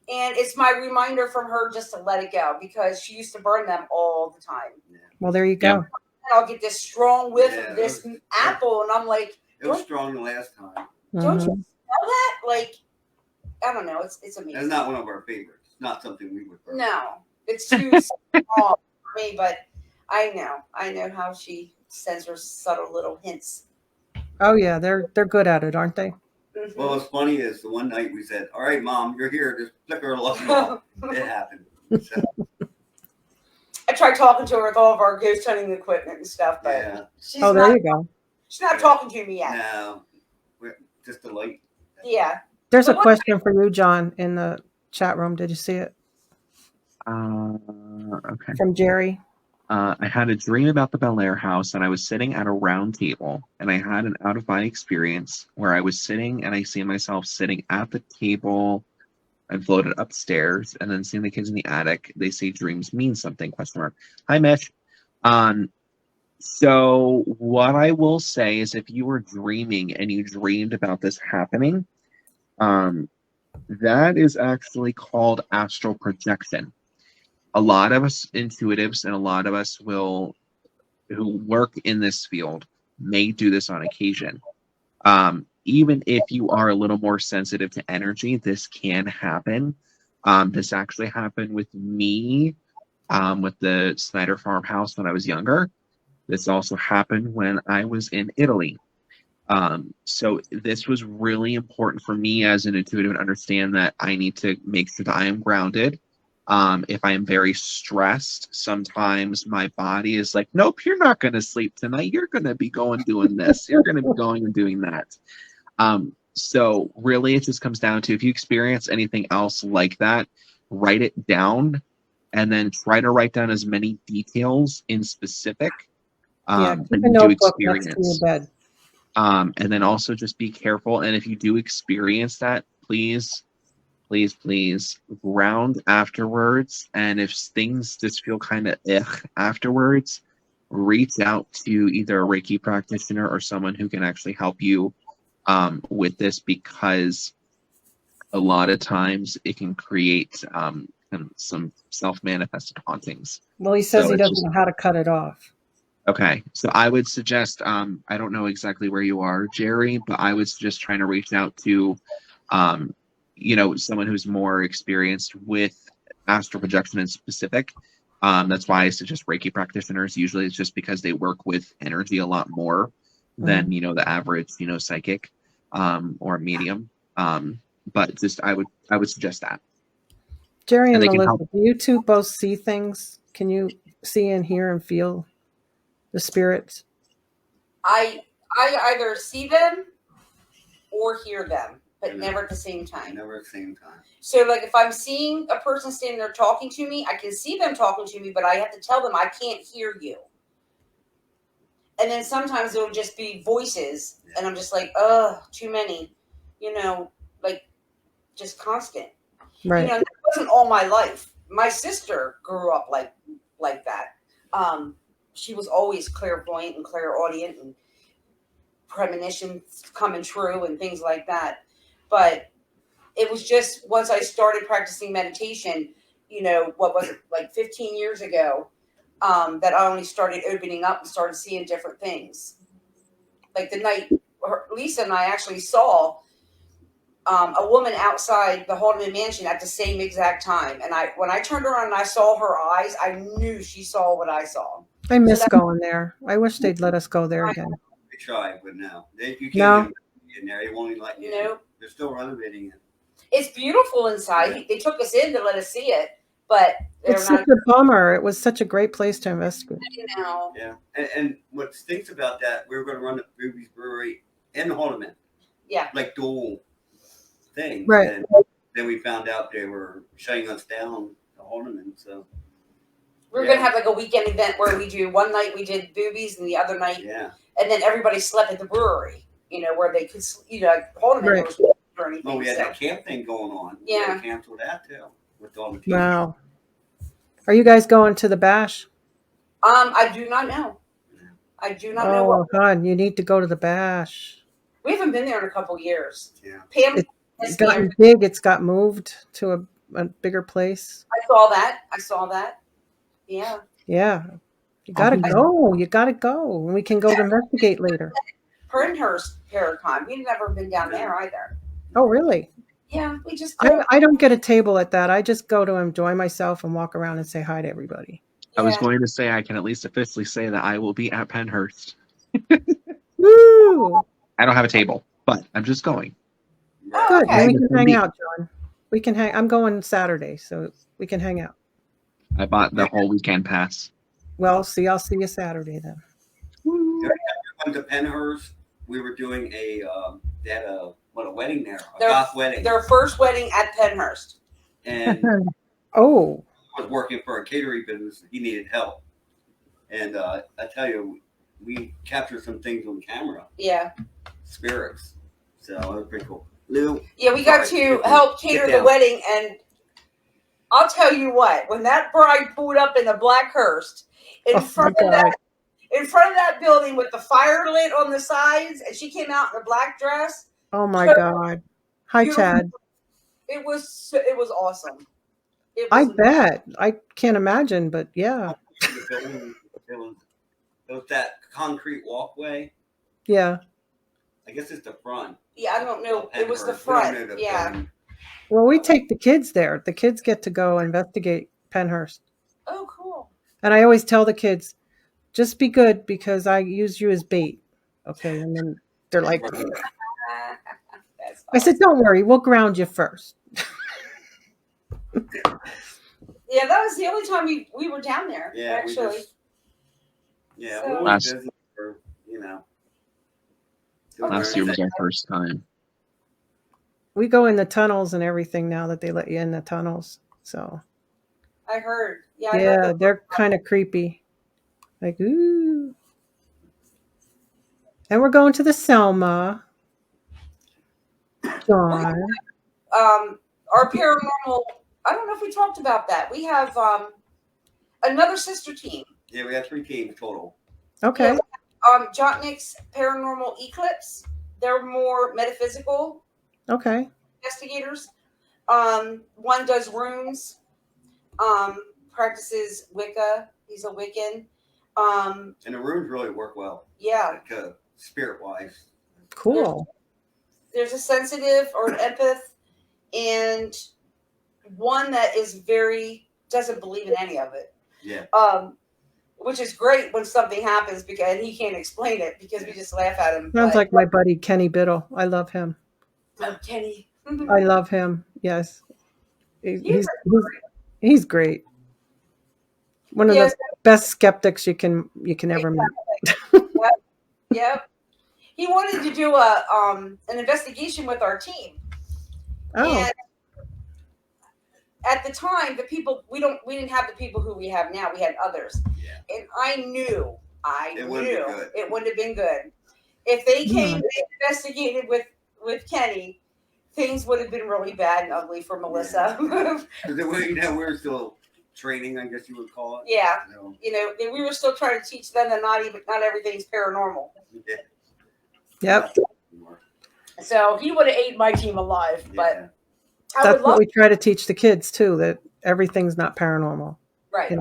Speaker 3: and it's my reminder from her just to let it go, because she used to burn them all the time.
Speaker 1: Well, there you go.
Speaker 2: Yeah.
Speaker 3: And I'll get this strong whiff of this apple, and I'm like,
Speaker 4: it was strong the last time.
Speaker 3: Don't you smell that? Like, I don't know. It's amazing.
Speaker 4: It's not one of our favorites. It's not something we would burn.
Speaker 3: No, it's too small for me, but I know how she sends her subtle little hints.
Speaker 1: Oh yeah, they're good at it, aren't they?
Speaker 3: Mm-hmm.
Speaker 4: Well, what's funny is the one night we said, "All right, Mom, you're here. Just flicker a light off." It happened. So,
Speaker 3: I tried talking to her with all of our ghost hunting equipment and stuff, but
Speaker 4: yeah.
Speaker 1: There you go.
Speaker 3: She's not talking to me yet.
Speaker 4: No, just the light.
Speaker 3: Yeah.
Speaker 1: There's a question for you, John, in the chat room. Did you see it?
Speaker 2: Okay.
Speaker 1: From Jerry.
Speaker 2: I had a dream about the Bel Air house, and I was sitting at a round table, and I had an out-of-body experience where I was sitting, and I see myself sitting at the table and floated upstairs, and then seeing the kids in the attic. They say dreams mean something, ? Hi, Mitch. So what I will say is, if you were dreaming and you dreamed about this happening, that is actually called astral projection. A lot of us intuitives and a lot of us who work in this field may do this on occasion. Even if you are a little more sensitive to energy, this can happen. This actually happened with me with the Snyder farmhouse when I was younger. This also happened when I was in Italy. So this was really important for me as an intuitive to understand that I need to make sure that I am grounded. If I am very stressed, sometimes my body is like, nope, you're not going to sleep tonight. You're going to be going doing this. You're going to be going and doing that. So really it just comes down to, if you experience anything else like that, write it down and then try to write down as many details in specific
Speaker 1: Keep a
Speaker 2: that you
Speaker 1: notebook
Speaker 2: experience.
Speaker 1: next to your bed.
Speaker 2: And then also just be careful. And if you do experience that, please ground afterwards. And if things just feel kind of afterwards, reach out to either a Reiki practitioner or someone who can actually help you with this, because a lot of times it can create some self-manifested hauntings.
Speaker 1: Well, he says he doesn't know how to cut it off.
Speaker 2: Okay, so I would suggest, I don't know exactly where you are, Jerry, but I would suggest trying to reach out to, someone who's more experienced with astral projection in specific. That's why I suggest Reiki practitioners. Usually it's just because they work with energy a lot more than, the average, psychic or medium. But just I would suggest that.
Speaker 1: Jerry and Melissa, do you two both see things? Can you see and hear and feel the spirits?
Speaker 3: I either see them or hear them, but never at the same time.
Speaker 4: Never at the same time.
Speaker 3: So, like, if I'm seeing a person standing there talking to me, I can see them talking to me, but I have to tell them I can't hear you. And then sometimes it'll just be voices, and I'm just like, too many, like just constant.
Speaker 1: Right.
Speaker 3: That wasn't all my life. My sister grew up like that. She was always clairvoyant and clairaudient and premonitions coming true and things like that. But it was just once I started practicing meditation, what was it, like 15 years ago, that I only started opening up and started seeing different things. Like the night Lisa and I actually saw a woman outside the Haldeman Mansion at the same exact time. And when I turned around and I saw her eyes, I knew she saw what I saw.
Speaker 1: I miss going there. I wish they'd let us go there again.
Speaker 4: They tried, but no. You can't get in there. They won't even let you in. They're still renovating it.
Speaker 3: It's beautiful inside. Yeah. They took us in to let us see it, but
Speaker 1: it's such a bummer. It was such a great place to investigate.
Speaker 4: Yeah. And what stinks about that, we were going to run the Ruby's Brewery in the Haldeman.
Speaker 3: Yeah.
Speaker 4: Like dual things.
Speaker 1: Right.
Speaker 4: And then we found out they were shutting us down to Haldeman. So
Speaker 3: We're gonna have like a weekend event where we do one night we did boobies and the other night, and then everybody slept at the brewery. Where they could, like Haldeman
Speaker 1: Right.
Speaker 3: or anything.
Speaker 4: Well, we had that camp thing going on.
Speaker 3: Yeah.
Speaker 4: We canceled that too with all the people.
Speaker 1: Wow. Are you guys going to the bash?
Speaker 3: I do not know. I do not know
Speaker 1: Oh, God, you need to go to the bash.
Speaker 3: We haven't been there in a couple years.
Speaker 4: Yeah.
Speaker 3: Pam
Speaker 1: It's gotten big. It's got moved to a bigger place.
Speaker 3: I saw that. Yeah.
Speaker 1: Yeah. You got to go. You got to go. And we can go to investigate later.
Speaker 3: Pernhurst Paracon. We've never been down there either.
Speaker 1: Oh, really?
Speaker 3: Yeah, we just
Speaker 1: I don't get a table at that. I just go to enjoy myself and walk around and say hi to everybody.
Speaker 2: I was going to say I can at least officially say that I will be at Pennhurst.
Speaker 1: Woo!
Speaker 2: I don't have a table, but I'm just going.
Speaker 3: Oh,
Speaker 1: Good.
Speaker 3: okay.
Speaker 1: We can hang out, John. We can hang. I'm going Saturday, so we can hang out.
Speaker 2: I bought the whole weekend pass.
Speaker 1: Well, I'll see you Saturday then.
Speaker 4: Every time we went to Pennhurst, we were doing they had a wedding there, a goth wedding.
Speaker 3: Their first wedding at Pennhurst.
Speaker 4: And
Speaker 1: Oh.
Speaker 4: I was working for a catering business. He needed help. And I tell you, we captured some things on camera.
Speaker 3: Yeah.
Speaker 4: Spirits. So it was pretty cool. Lou.
Speaker 3: Yeah, we got to help cater the wedding, and I'll tell you what, when that bride pulled up in the black hearse in front of that building with the fire lit on the sides, and she came out in a black dress.
Speaker 1: Oh my God. Hi, Chad.
Speaker 3: It was awesome.
Speaker 1: I bet. I can't imagine, but yeah.
Speaker 4: It was that concrete walkway.
Speaker 1: Yeah.
Speaker 4: I guess it's the front.
Speaker 3: Yeah, I don't know. It was the front. Yeah.
Speaker 1: Well, we take the kids there. The kids get to go investigate Pennhurst.
Speaker 3: Oh, cool.
Speaker 1: And I always tell the kids, just be good because I use you as bait. Okay. And then they're like, I said, don't worry. We'll ground you first.
Speaker 3: Yeah, that was the only time we were down there, actually.
Speaker 2: Last year was our first time.
Speaker 1: We go in the tunnels and everything now that they let you in the tunnels. So
Speaker 3: I heard.
Speaker 1: Yeah, they're kind of creepy. Like, ooh. And we're going to the Selma. John.
Speaker 3: Our paranormal, I don't know if we talked about that. We have another sister team.
Speaker 4: Yeah, we have 3 teams total.
Speaker 1: Okay.
Speaker 3: Jotnik's Paranormal Eclipse. They're more metaphysical.
Speaker 1: Okay.
Speaker 3: Investigators. One does runes. Practices Wicca. He's a Wiccan.
Speaker 4: And the runes really work well.
Speaker 3: Yeah.
Speaker 4: Like, spirit-wise.
Speaker 1: Cool.
Speaker 3: There's a sensitive or an empath, and one that is doesn't believe in any of it.
Speaker 4: Yeah.
Speaker 3: Which is great when something happens because he can't explain it because we just laugh at him.
Speaker 1: Sounds like my buddy Kenny Biddle. I love him.
Speaker 3: Oh, Kenny.
Speaker 1: I love him. Yes. He's great. One of the best skeptics you can ever meet.
Speaker 3: Yep. He wanted to do an investigation with our team.
Speaker 1: Oh.
Speaker 3: And at the time, the people we didn't have the people who we have now. We had others, and I knew it wouldn't have been good if they came and investigated with Kenny. Things would have been really bad and ugly for Melissa.
Speaker 4: We're still training, I guess you would call it.
Speaker 3: Yeah, we were still trying to teach them that not everything's paranormal.
Speaker 4: Yeah.
Speaker 1: Yep.
Speaker 3: So he would have ate my team alive, but
Speaker 1: that's what we try to teach the kids too, that everything's not paranormal.
Speaker 3: Right.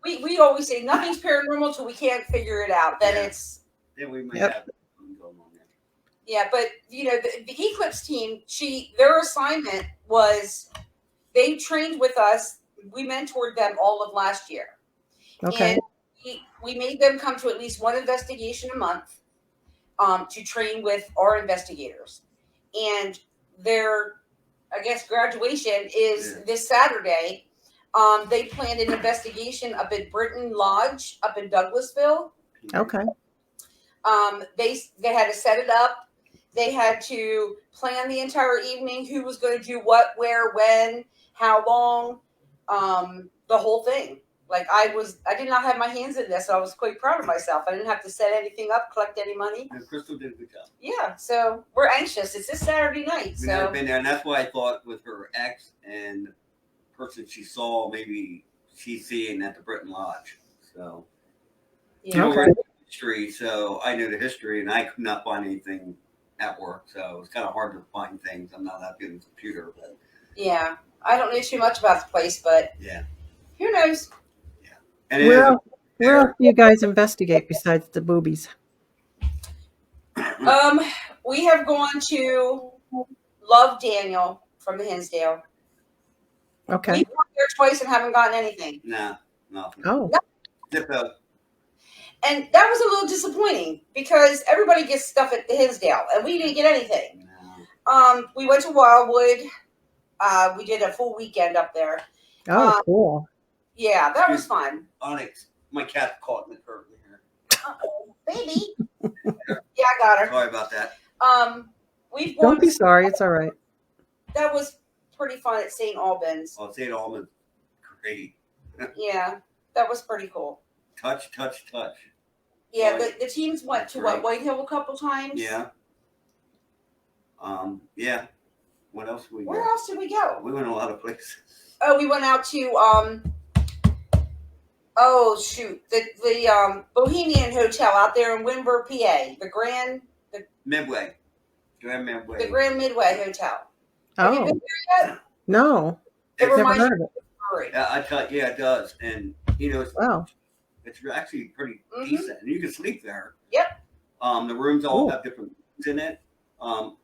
Speaker 3: We always say nothing's paranormal till we can't figure it out. Then it's
Speaker 4: we might have going on there.
Speaker 3: Yeah, but the Eclipse team, their assignment was they trained with us. We mentored them all of last year.
Speaker 1: Okay.
Speaker 3: And we made them come to at least one investigation a month to train with our investigators. And their, I guess, graduation is this Saturday. They planned an investigation up at Britton Lodge up in Douglasville.
Speaker 1: Okay.
Speaker 3: They had to set it up. They had to plan the entire evening, who was going to do what, where, when, how long, the whole thing. Like I did not have my hands in this, so I was quite proud of myself. I didn't have to set anything up, collect any money.
Speaker 4: And Crystal did a good job.
Speaker 3: Yeah, so we're anxious. It's this Saturday night.
Speaker 4: We've never been there, and that's why I thought with her ex and the person she saw, maybe she's seeing at the Britton Lodge. So,
Speaker 3: yeah.
Speaker 4: we're in the history, so I knew the history, and I could not find anything at work, so it was kind of hard to find things. I'm not that good at the computer, but
Speaker 3: yeah, I don't know too much about the place, but
Speaker 4: yeah,
Speaker 3: who knows?
Speaker 4: Yeah, and
Speaker 1: where else do you guys investigate besides the boobies?
Speaker 3: We have gone to Love Daniel from the Hinsdale.
Speaker 1: Okay.
Speaker 3: We've gone there twice and haven't gotten anything.
Speaker 4: Nah, nothing.
Speaker 1: Oh.
Speaker 4: Zippo.
Speaker 3: And that was a little disappointing because everybody gets stuff at the Hinsdale and we didn't get anything.
Speaker 4: No.
Speaker 3: We went to Wildwood. We did a full weekend up there.
Speaker 1: Oh, cool.
Speaker 3: Yeah, that was fun.
Speaker 4: Onyx, my cat caught in the curtain here.
Speaker 3: Uh-oh, baby. Yeah, I got her.
Speaker 4: Sorry about that.
Speaker 3: We've
Speaker 1: Don't be sorry. It's all right.
Speaker 3: That was pretty fun at St. Albans.
Speaker 4: Oh, St. Albans, great.
Speaker 3: Yeah, that was pretty cool.
Speaker 4: Touch.
Speaker 3: Yeah, the teams went to White Hill a couple times.
Speaker 4: Yeah. Yeah. What else did we go?
Speaker 3: Where else did we go?
Speaker 4: We went a lot of places.
Speaker 3: Oh, we went out to the Bohemian Hotel out there in Wimber, PA. The Grand
Speaker 4: Midway. Grand Midway.
Speaker 3: The Grand Midway Hotel.
Speaker 1: Oh.
Speaker 3: Have you been there yet?
Speaker 1: No.
Speaker 3: It
Speaker 1: Never
Speaker 3: reminds
Speaker 1: heard
Speaker 3: me
Speaker 1: of
Speaker 3: of a story.
Speaker 4: Yeah, it does. And
Speaker 1: Wow.
Speaker 4: it's actually pretty
Speaker 3: Mhm.
Speaker 4: decent. And you can sleep there.
Speaker 3: Yep.
Speaker 4: The rooms all
Speaker 1: Cool.
Speaker 4: have different rooms in it.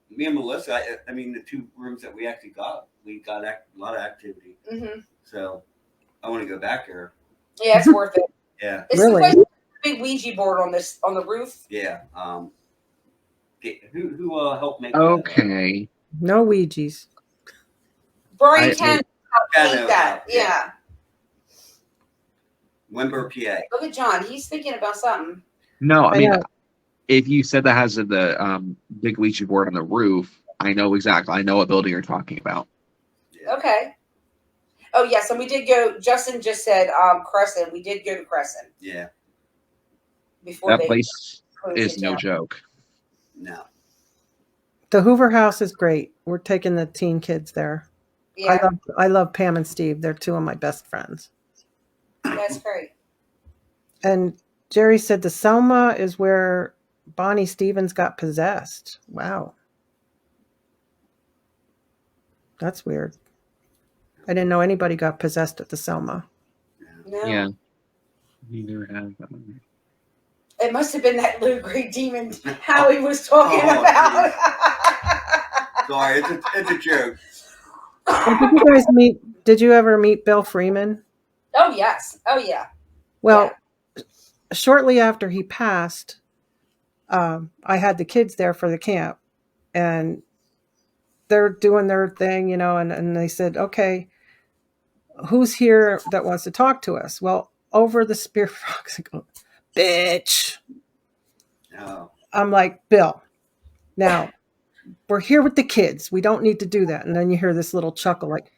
Speaker 4: Me and Melissa, I mean, the two rooms that we actually got, a lot of activity.
Speaker 3: Mm-hmm.
Speaker 4: So I want to go back there.
Speaker 3: Yeah, it's worth it.
Speaker 4: Yeah.
Speaker 3: It's
Speaker 1: Really?
Speaker 3: the place with the big Ouija board on the roof.
Speaker 4: Yeah. Who helped make
Speaker 2: Okay.
Speaker 1: No Ouijas.
Speaker 3: Brian
Speaker 2: I-
Speaker 3: Ken helped make that. Yeah.
Speaker 4: Wimber, PA.
Speaker 3: Look at John. He's thinking about something.
Speaker 2: No, I mean,
Speaker 1: know.
Speaker 2: if you said that has the big Ouija board on the roof, I know exactly. I know what building you're talking about.
Speaker 4: Yeah.
Speaker 3: Okay. Oh, yes. And we did go. Justin just said Crescent. We did go to Crescent
Speaker 4: Yeah.
Speaker 3: before
Speaker 2: That
Speaker 3: they
Speaker 2: place
Speaker 3: closed
Speaker 2: is
Speaker 3: it
Speaker 2: no
Speaker 3: down.
Speaker 2: joke.
Speaker 4: No.
Speaker 1: The Hoover House is great. We're taking the teen kids there.
Speaker 3: Yeah,
Speaker 1: I love Pam and Steve. They're two of my best friends.
Speaker 3: that's great.
Speaker 1: And Jerry said the Selma is where Bonnie Stevens got possessed. Wow. That's weird. I didn't know anybody got possessed at the Selma.
Speaker 3: No.
Speaker 2: Yeah. Neither have.
Speaker 3: It must have been that low-grade demon Howie was talking
Speaker 4: Oh,
Speaker 3: about.
Speaker 4: Sorry, it's a joke.
Speaker 1: Did you ever meet Bill Freeman?
Speaker 3: Oh, yes. Oh, yeah.
Speaker 1: Well, shortly after he passed, I had the kids there for the camp, and they're doing their thing, and they said, okay, who's here that wants to talk to us? Well, over the spirit box, I go, bitch.
Speaker 4: No.
Speaker 1: I'm like, Bill, now we're here with the kids. We don't need to do that. And then you hear this little chuckle like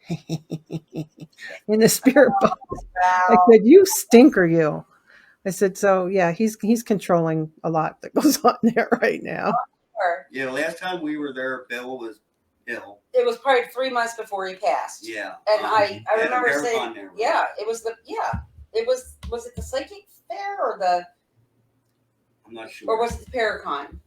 Speaker 1: in the spirit box. I
Speaker 3: Wow.
Speaker 1: said, you stinker, you. I said, so yeah, he's controlling a lot that goes on there right now.
Speaker 4: Yeah, the last time we were there, Bill was ill.
Speaker 3: It was probably 3 months before he passed.
Speaker 4: Yeah.
Speaker 3: And I remember
Speaker 4: Marathon
Speaker 3: saying,
Speaker 4: there, right?
Speaker 3: yeah, it was was it the psychic fair or
Speaker 4: I'm not sure.
Speaker 3: or was it the Paracon?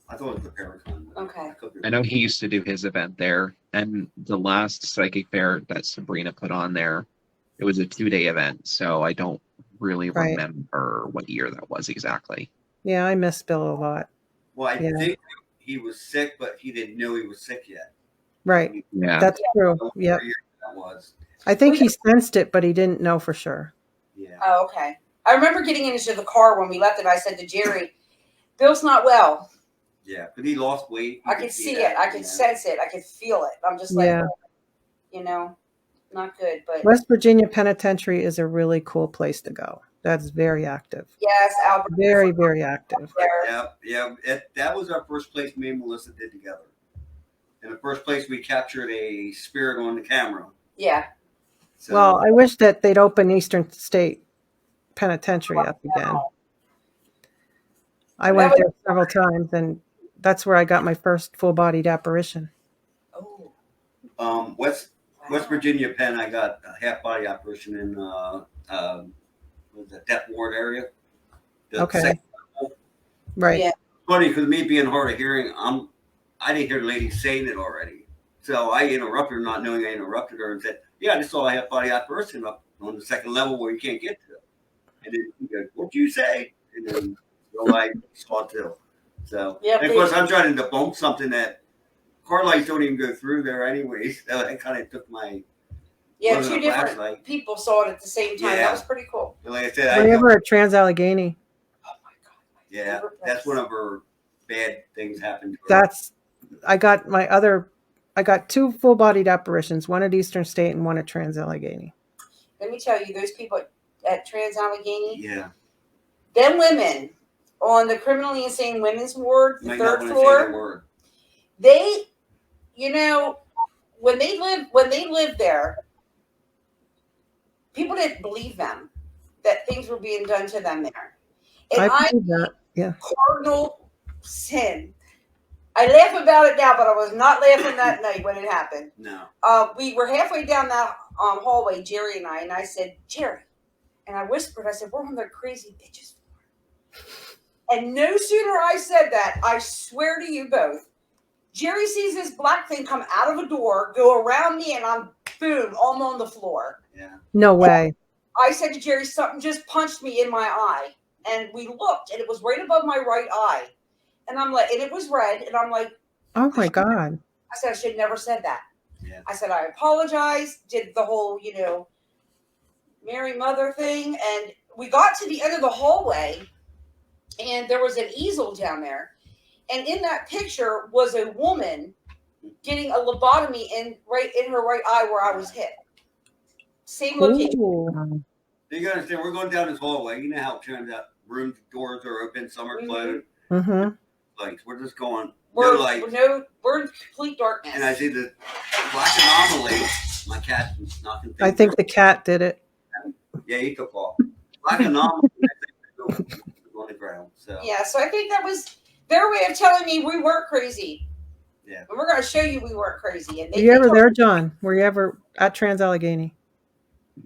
Speaker 4: I thought it was the Paracon.
Speaker 3: Okay.
Speaker 2: I know he used to do his event there, and the last psychic fair that Sabrina put on there, it was a 2-day event, so I don't really
Speaker 1: Right.
Speaker 2: remember what year that was exactly.
Speaker 1: Yeah, I miss Bill a lot.
Speaker 4: Well, I
Speaker 1: Yeah.
Speaker 4: think he was sick, but he didn't know he was sick yet.
Speaker 1: Right.
Speaker 2: Yeah.
Speaker 1: That's true.
Speaker 4: I don't know
Speaker 1: Yeah.
Speaker 4: what year that was.
Speaker 1: I think he sensed it, but he didn't know for sure.
Speaker 4: Yeah.
Speaker 3: Oh, okay. I remember getting into the car when we left and I said to Jerry, Bill's not well.
Speaker 4: Yeah, but he lost weight. You
Speaker 3: I could see it. I could sense it. I could feel it. I'm just like,
Speaker 1: Yeah.
Speaker 3: not good. But
Speaker 1: West Virginia Penitentiary is a really cool place to go. That's very active.
Speaker 3: Yes, Albert.
Speaker 1: Very, very active.
Speaker 3: There.
Speaker 4: Yeah. That was our first place me and Melissa did together. In the first place, we captured a spirit on the camera.
Speaker 3: Yeah.
Speaker 4: So,
Speaker 1: Well, I wish that they'd open Eastern State Penitentiary up again. I went there several times, and that's where I got my first full-bodied apparition.
Speaker 3: Oh.
Speaker 4: West Virginia Penn, I got a half-body apparition in the Death Ward area.
Speaker 1: Okay. Right.
Speaker 3: Yeah.
Speaker 4: Funny, because me being hard of hearing, I didn't hear the lady saying it already. So I interrupted her, not knowing I interrupted her, and said, "Yeah, I just saw a half-body apparition up on the second level where you can't get to." And then she goes, "What'd you say?" And then I saw it too. So, and of course, I'm trying to debunk something that car lights don't even go through there anyway. So I kind of took my
Speaker 3: two different people saw it at the same time. Yeah. That was pretty cool.
Speaker 4: And like I said,
Speaker 1: were you ever at Trans-Allegheny?
Speaker 3: Oh my God!
Speaker 4: Yeah, that's one of her bad things happened to her.
Speaker 1: I got two full-bodied apparitions, one at Eastern State and one at Trans-Allegheny.
Speaker 3: Let me tell you, those people at Trans-Allegheny,
Speaker 4: yeah,
Speaker 3: them women on the criminally insane women's ward, the third floor, they, when they lived there, people didn't believe them that things were being done to them there. And
Speaker 1: I believe that. Yeah.
Speaker 3: Cardinal sin. I laugh about it now, but I was not laughing that night when it happened.
Speaker 4: No.
Speaker 3: We were halfway down that hallway, Jerry and I said, "Jerry," and I whispered, I said, "We're on their crazy bitches floor." And no sooner I said that, I swear to you both, Jerry sees this black thing come out of a door, go around me, and I'm, boom, I'm on the floor.
Speaker 4: Yeah.
Speaker 1: No way.
Speaker 3: I said to Jerry, something just punched me in my eye. And we looked, and it was right above my right eye. And I'm like, and it was red, and I'm like,
Speaker 1: oh my God.
Speaker 3: I said, I should have never said that.
Speaker 4: Yeah.
Speaker 3: I said, I apologize, did the whole, Mary Mother thing. And we got to the end of the hallway, and there was an easel down there. And in that picture was a woman getting a lobotomy right in her right eye where I was hit. Same location.
Speaker 1: Ooh.
Speaker 4: You gotta understand, we're going down this hallway. You know how it turns out rooms doors are open, some are closed.
Speaker 1: Mm-hmm.
Speaker 4: Lights. We're just going.
Speaker 3: We're in complete darkness.
Speaker 4: And I see the black anomaly. My cat was knocking things.
Speaker 1: I think the cat did it.
Speaker 4: Yeah, he took off. Black anomaly on the ground. So
Speaker 3: yeah, so I think that was their way of telling me we weren't crazy.
Speaker 4: Yeah.
Speaker 3: And we're going to show you we weren't crazy. And
Speaker 1: were you ever there, John? Were you ever at Trans-Allegheny?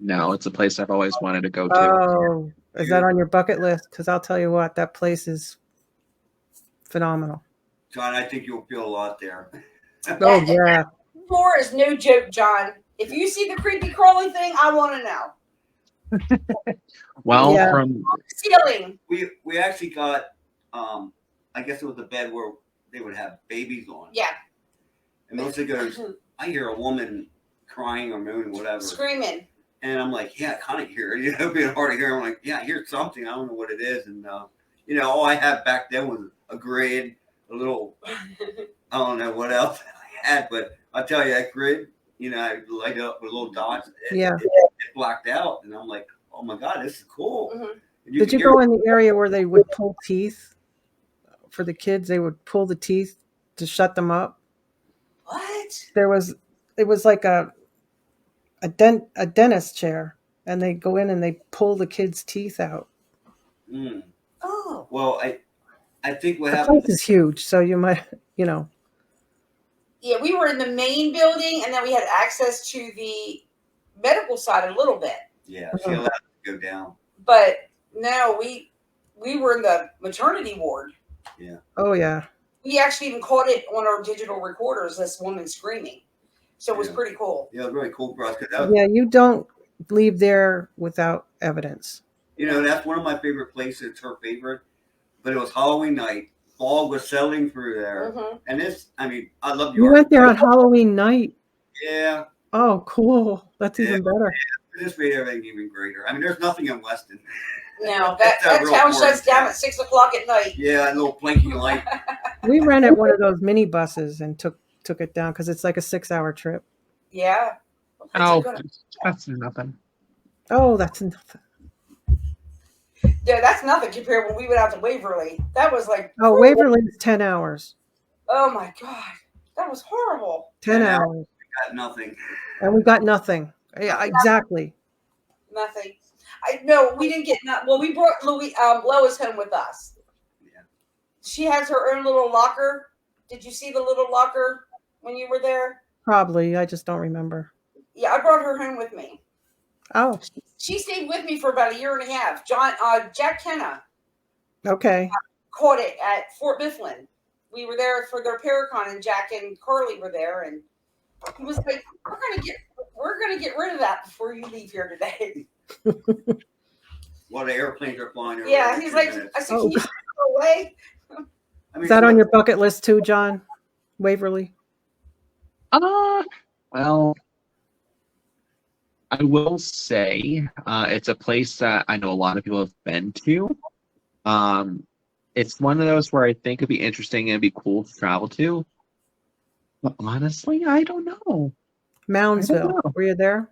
Speaker 2: No, it's a place I've always wanted to go to.
Speaker 1: Oh, is that on your bucket list? Because I'll tell you what, that place is phenomenal.
Speaker 4: John, I think you'll feel a lot there.
Speaker 1: Oh, yeah.
Speaker 3: Floor is no joke, John. If you see the creepy crawly thing, I want to know.
Speaker 2: Well,
Speaker 1: Yeah.
Speaker 2: from
Speaker 3: Ceiling.
Speaker 4: We actually got I guess it was a bed where they would have babies on.
Speaker 3: Yeah.
Speaker 4: And Melissa goes, I hear a woman crying or moaning, whatever.
Speaker 3: Screaming.
Speaker 4: And I'm like, yeah, I kind of hear it. Being hard to hear. I'm like, yeah, I hear something. I don't know what it is. And, all I had back then was a grid, a little, I don't know what else I had. But I'll tell you, that grid, I light it up with little dots. It blacked out. And I'm like, oh, my God, this is cool.
Speaker 3: Mm-hmm.
Speaker 1: Did you go in the area where they would pull teeth? For the kids, they would pull the teeth to shut them up.
Speaker 3: What?
Speaker 1: It was like a dentist chair, and they go in and they pull the kids' teeth out.
Speaker 4: Mm.
Speaker 3: Oh.
Speaker 4: Well, I think what
Speaker 1: the
Speaker 4: happened
Speaker 1: place is huge, so you might,
Speaker 3: Yeah, we were in the main building, and then we had access to the medical side a little bit.
Speaker 4: Yeah, she allowed us to go down.
Speaker 3: But no, we were in the maternity ward.
Speaker 4: Yeah.
Speaker 1: Oh, yeah.
Speaker 3: We actually even caught it on our digital recorders, this woman screaming. So it was pretty cool.
Speaker 4: Yeah, it was really cool for us.
Speaker 1: You don't leave there without evidence.
Speaker 4: That's one of my favorite places. It's her favorite. But it was Halloween night. Fog was settling through there. Mm-hmm. And I love
Speaker 1: you went there on Halloween night.
Speaker 4: Yeah.
Speaker 1: Oh, cool. That's even better.
Speaker 4: Yeah, this made everything even greater. There's nothing in Weston.
Speaker 3: No, that town shuts down at 6 o'clock at night.
Speaker 4: Yeah, a little blinking light.
Speaker 1: We rented one of those mini buses and took it down because it's like a 6-hour trip.
Speaker 3: Yeah.
Speaker 2: That's nothing.
Speaker 1: Oh, that's nothing.
Speaker 3: Yeah, that's nothing compared when we went out to Waverly. That was like,
Speaker 1: Oh, Waverly's 10 hours.
Speaker 3: oh my God, that was horrible.
Speaker 1: 10 hours.
Speaker 4: Got nothing.
Speaker 1: And we got nothing. Yeah, exactly.
Speaker 3: Nothing. No, we didn't get well. We brought Lois home with us.
Speaker 4: Yeah.
Speaker 3: She has her own little locker. Did you see the little locker when you were there?
Speaker 1: Probably. I just don't remember.
Speaker 3: Yeah, I brought her home with me.
Speaker 1: Oh,
Speaker 3: She stayed with me for about a year and a half. Jack Kenna
Speaker 1: okay.
Speaker 3: caught it at Fort Mifflin. We were there for their Paracon, and Jack and Carly were there, and he was like, "We're gonna get rid of that before you leave here today."
Speaker 4: Well, the airplanes are flying.
Speaker 3: Yeah, he's like, I said, "Can you go away?"
Speaker 4: I mean,
Speaker 1: Is that on your bucket list too, John? Waverly?
Speaker 2: Well, I will say it's a place that I know a lot of people have been to. It's one of those where I think it'd be interesting and it'd be cool to travel to. But honestly, I don't know.
Speaker 1: Moundsville. Were you there?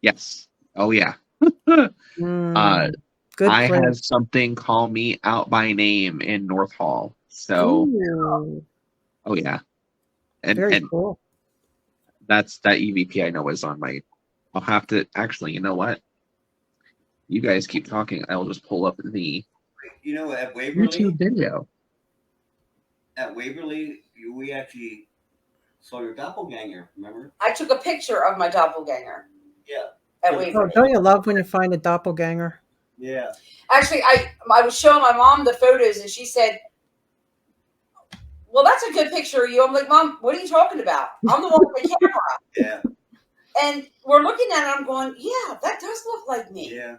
Speaker 2: Yes. Oh, yeah.
Speaker 1: Good
Speaker 2: I
Speaker 1: place.
Speaker 2: had something call me out by name in North Hall. So,
Speaker 1: Ooh,
Speaker 2: oh, yeah.
Speaker 1: very cool.
Speaker 2: That EVP I know is on my. I'll have to actually. You know what? You guys keep talking. I'll just pull up the
Speaker 4: at Waverly
Speaker 2: YouTube video.
Speaker 4: At Waverly, we actually saw your doppelganger. Remember?
Speaker 3: I took a picture of my doppelganger.
Speaker 4: Yeah.
Speaker 3: At
Speaker 1: Oh,
Speaker 3: Waverly.
Speaker 1: don't you love when you find a doppelganger?
Speaker 4: Yeah.
Speaker 3: Actually, I was showing my mom the photos, and she said, "Well, that's a good picture of you." I'm like, "Mom, what are you talking about? I'm the one with the camera."
Speaker 4: Yeah.
Speaker 3: And we're looking at it, I'm going, "Yeah, that does look like me."
Speaker 4: Yeah.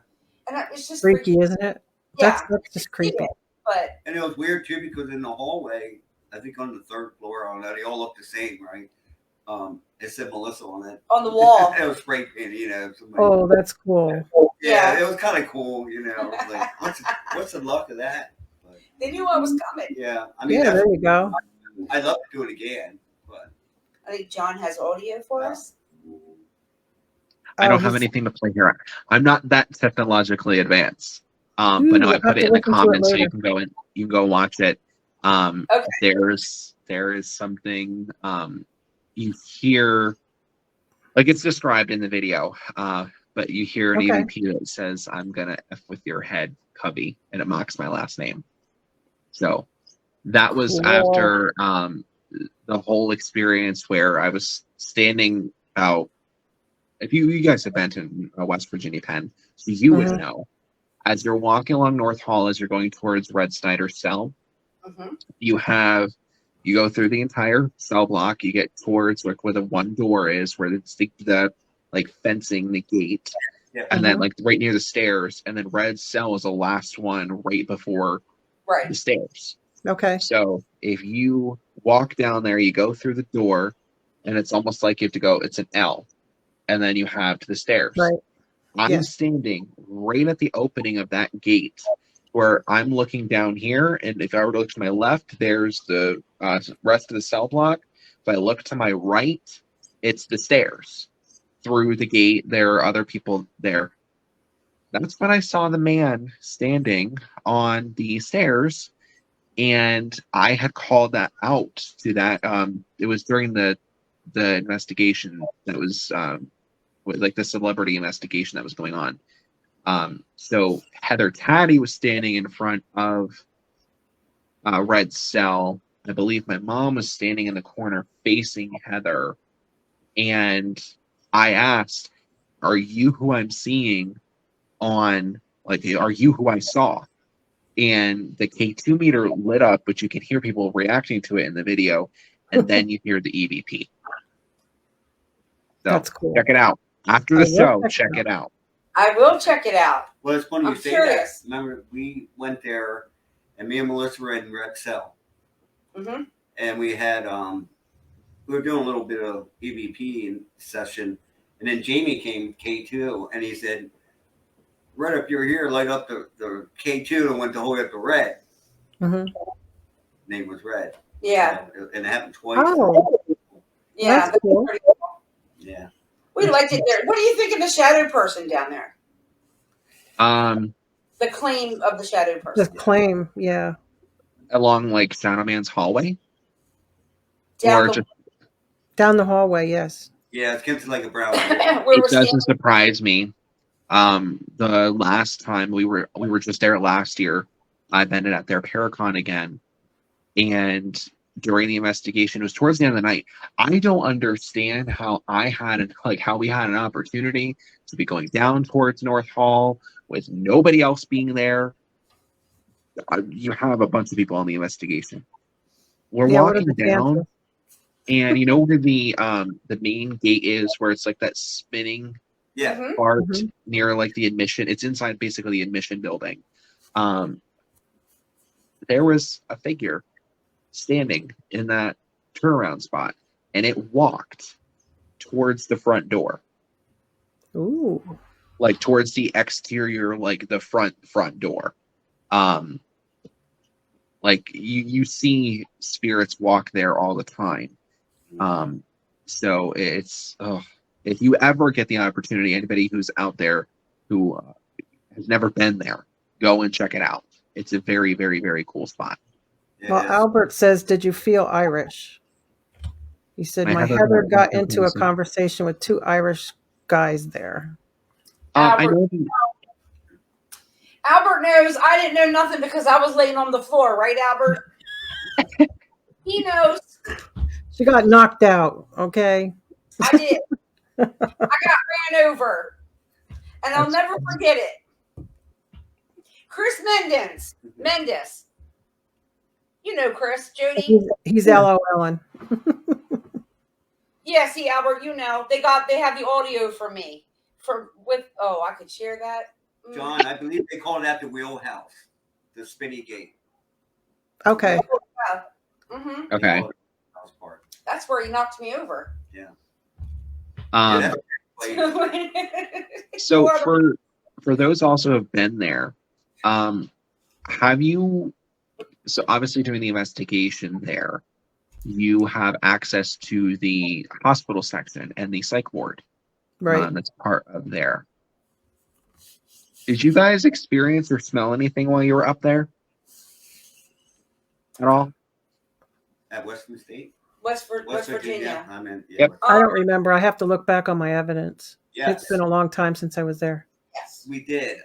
Speaker 3: And it's just
Speaker 1: Freaky, isn't it?
Speaker 3: Yeah.
Speaker 1: That's just creepy.
Speaker 3: But
Speaker 4: And it was weird too because in the hallway, I think on the third floor, on that they all look the same, right? It said Melissa on it.
Speaker 3: On the wall.
Speaker 4: It was spray painted,
Speaker 1: Oh, that's cool.
Speaker 4: Yeah, it was kind of cool, Like, what's the luck of that? But,
Speaker 3: they knew I was coming.
Speaker 4: yeah, I mean,
Speaker 1: Yeah, there you go.
Speaker 4: I'd love to do it again, but
Speaker 3: I think John has audio for us.
Speaker 2: I don't have anything to play here. I'm not that technologically advanced. But no, I put it in the comments so you can go watch it.
Speaker 3: Okay.
Speaker 2: There is something you hear, like it's described in the video, but you hear an EVP that says, "I'm gonna F with your head, Cubby," and it mocks my last name. So that was after the whole experience where I was standing out. If you guys have been to West Virginia Penn, so you would know. As you're walking along North Hall, as you're going towards Red Snyder's cell, you go through the entire cell block. You get towards like where the one door is, where it's the like fencing, the gate, and then like right near the stairs. And then Red's cell is the last one right before the stairs.
Speaker 1: Okay.
Speaker 2: So if you walk down there, you go through the door, and it's almost like you have to go. It's an L, and then you have to the stairs.
Speaker 1: Right.
Speaker 2: I'm standing right at the opening of that gate where I'm looking down here. And if I were to look to my left, there's the rest of the cell block. If I look to my right, it's the stairs. Through the gate, there are other people there. That's when I saw the man standing on the stairs. And I had called that out to that. It was during the investigation that was like the celebrity investigation that was going on. So Heather Taddy was standing in front of Red's cell. I believe my mom was standing in the corner facing Heather. And I asked, "Are you who I'm seeing on, like, are you who I saw?" And the K2 meter lit up, but you can hear people reacting to it in the video. And then you hear the EVP. So
Speaker 1: that's cool.
Speaker 2: Check it out. After the show, check it out.
Speaker 3: I will check it out.
Speaker 4: Well, it's funny
Speaker 3: I'm
Speaker 4: you say
Speaker 3: curious.
Speaker 4: that. Remember, we went there, and me and Melissa were in Red Cell. And we had, we were doing a little bit of EVP session, and then Jamie came, K2, and he said, "Red, if you're here, light up the K2," and went to hold up the Red. Name was Red.
Speaker 3: Yeah.
Speaker 4: And it happened twice.
Speaker 1: Oh.
Speaker 3: Yeah.
Speaker 1: That's cool.
Speaker 4: Yeah.
Speaker 3: We liked it there. What do you think of the shadow person down there? The claim of the shadow
Speaker 1: The
Speaker 3: person.
Speaker 1: claim, yeah.
Speaker 2: Along like Shadow Man's hallway?
Speaker 3: Down
Speaker 2: Or
Speaker 3: the
Speaker 2: just
Speaker 1: Down the hallway, yes.
Speaker 4: Yeah, it's getting like a brown.
Speaker 3: where
Speaker 2: it
Speaker 3: we're
Speaker 2: doesn't
Speaker 3: standing.
Speaker 2: surprise me. The last time we were just there last year, I've been at their Paracon again, and during the investigation, it was towards the end of the night. I don't understand how how we had an opportunity to be going down towards North Hall with nobody else being there. You have a bunch of people on the investigation. We're
Speaker 1: Yeah, what are
Speaker 2: walking
Speaker 1: the
Speaker 2: down,
Speaker 1: chances?
Speaker 2: and you know where the main gate is, where it's like that spinning
Speaker 4: Yeah.
Speaker 3: Mhm.
Speaker 2: part
Speaker 1: Mhm.
Speaker 2: near like the admission. It's inside basically the admission building. There was a figure standing in that turnaround spot, and it walked towards the front door,
Speaker 1: Ooh.
Speaker 2: like towards the exterior, like the front door. Like you see spirits walk there all the time. So it's if you ever get the opportunity, anybody who's out there who has never been there, go and check it out. It's a very, very, very cool spot.
Speaker 1: Well, Albert says, did you feel Irish? He said, my Heather got into a conversation with 2 Irish guys there.
Speaker 2: I know.
Speaker 3: Albert knows I didn't know nothing because I was laying on the floor, right, Albert? He knows.
Speaker 1: She got knocked out, okay?
Speaker 3: I did. I got ran over. And I'll never forget it. Chris Mendes. You know Chris, Jody.
Speaker 1: He's LOLing.
Speaker 3: Yeah, see, Albert, you know. They have the audio for me. I could share that.
Speaker 4: John, I believe they call that the wheelhouse, the spinny gate.
Speaker 1: Okay.
Speaker 3: Yeah. Mm-hmm.
Speaker 2: Okay.
Speaker 3: That's where he knocked me over.
Speaker 4: Yeah.
Speaker 2: So for those also who have been there, have you? So obviously, during the investigation there, you have access to the hospital section and the psych ward.
Speaker 1: Right.
Speaker 2: That's part of there. Did you guys experience or smell anything while you were up there at all?
Speaker 4: At Western State?
Speaker 3: West Virginia.
Speaker 4: I mean, yeah,
Speaker 2: Yep.
Speaker 1: I don't remember. I have to look back on my evidence.
Speaker 4: Yes.
Speaker 1: It's been a long time since I was there.
Speaker 3: Yes.
Speaker 4: We did.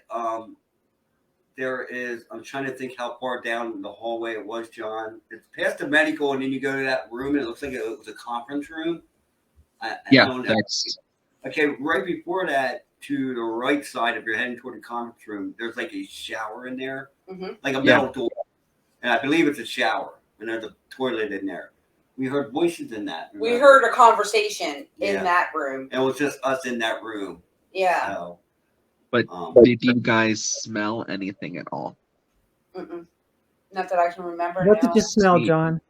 Speaker 4: There is, I'm trying to think how far down the hallway it was, John. It's past the medical, and then you go to that room, and it looks like it was a conference room. I don't know. Okay, right before that, to the right side, if you're heading toward the conference room, there's like a shower in there, like a metal door. And I believe it's a shower, and there's a toilet in there. We heard voices in that.
Speaker 3: We heard a conversation in that room.
Speaker 4: And it was just us in that room.
Speaker 3: Yeah.
Speaker 4: So,
Speaker 2: but did you guys smell anything at all?
Speaker 3: Mm-mm. Not that I can remember.
Speaker 1: What did you smell, John?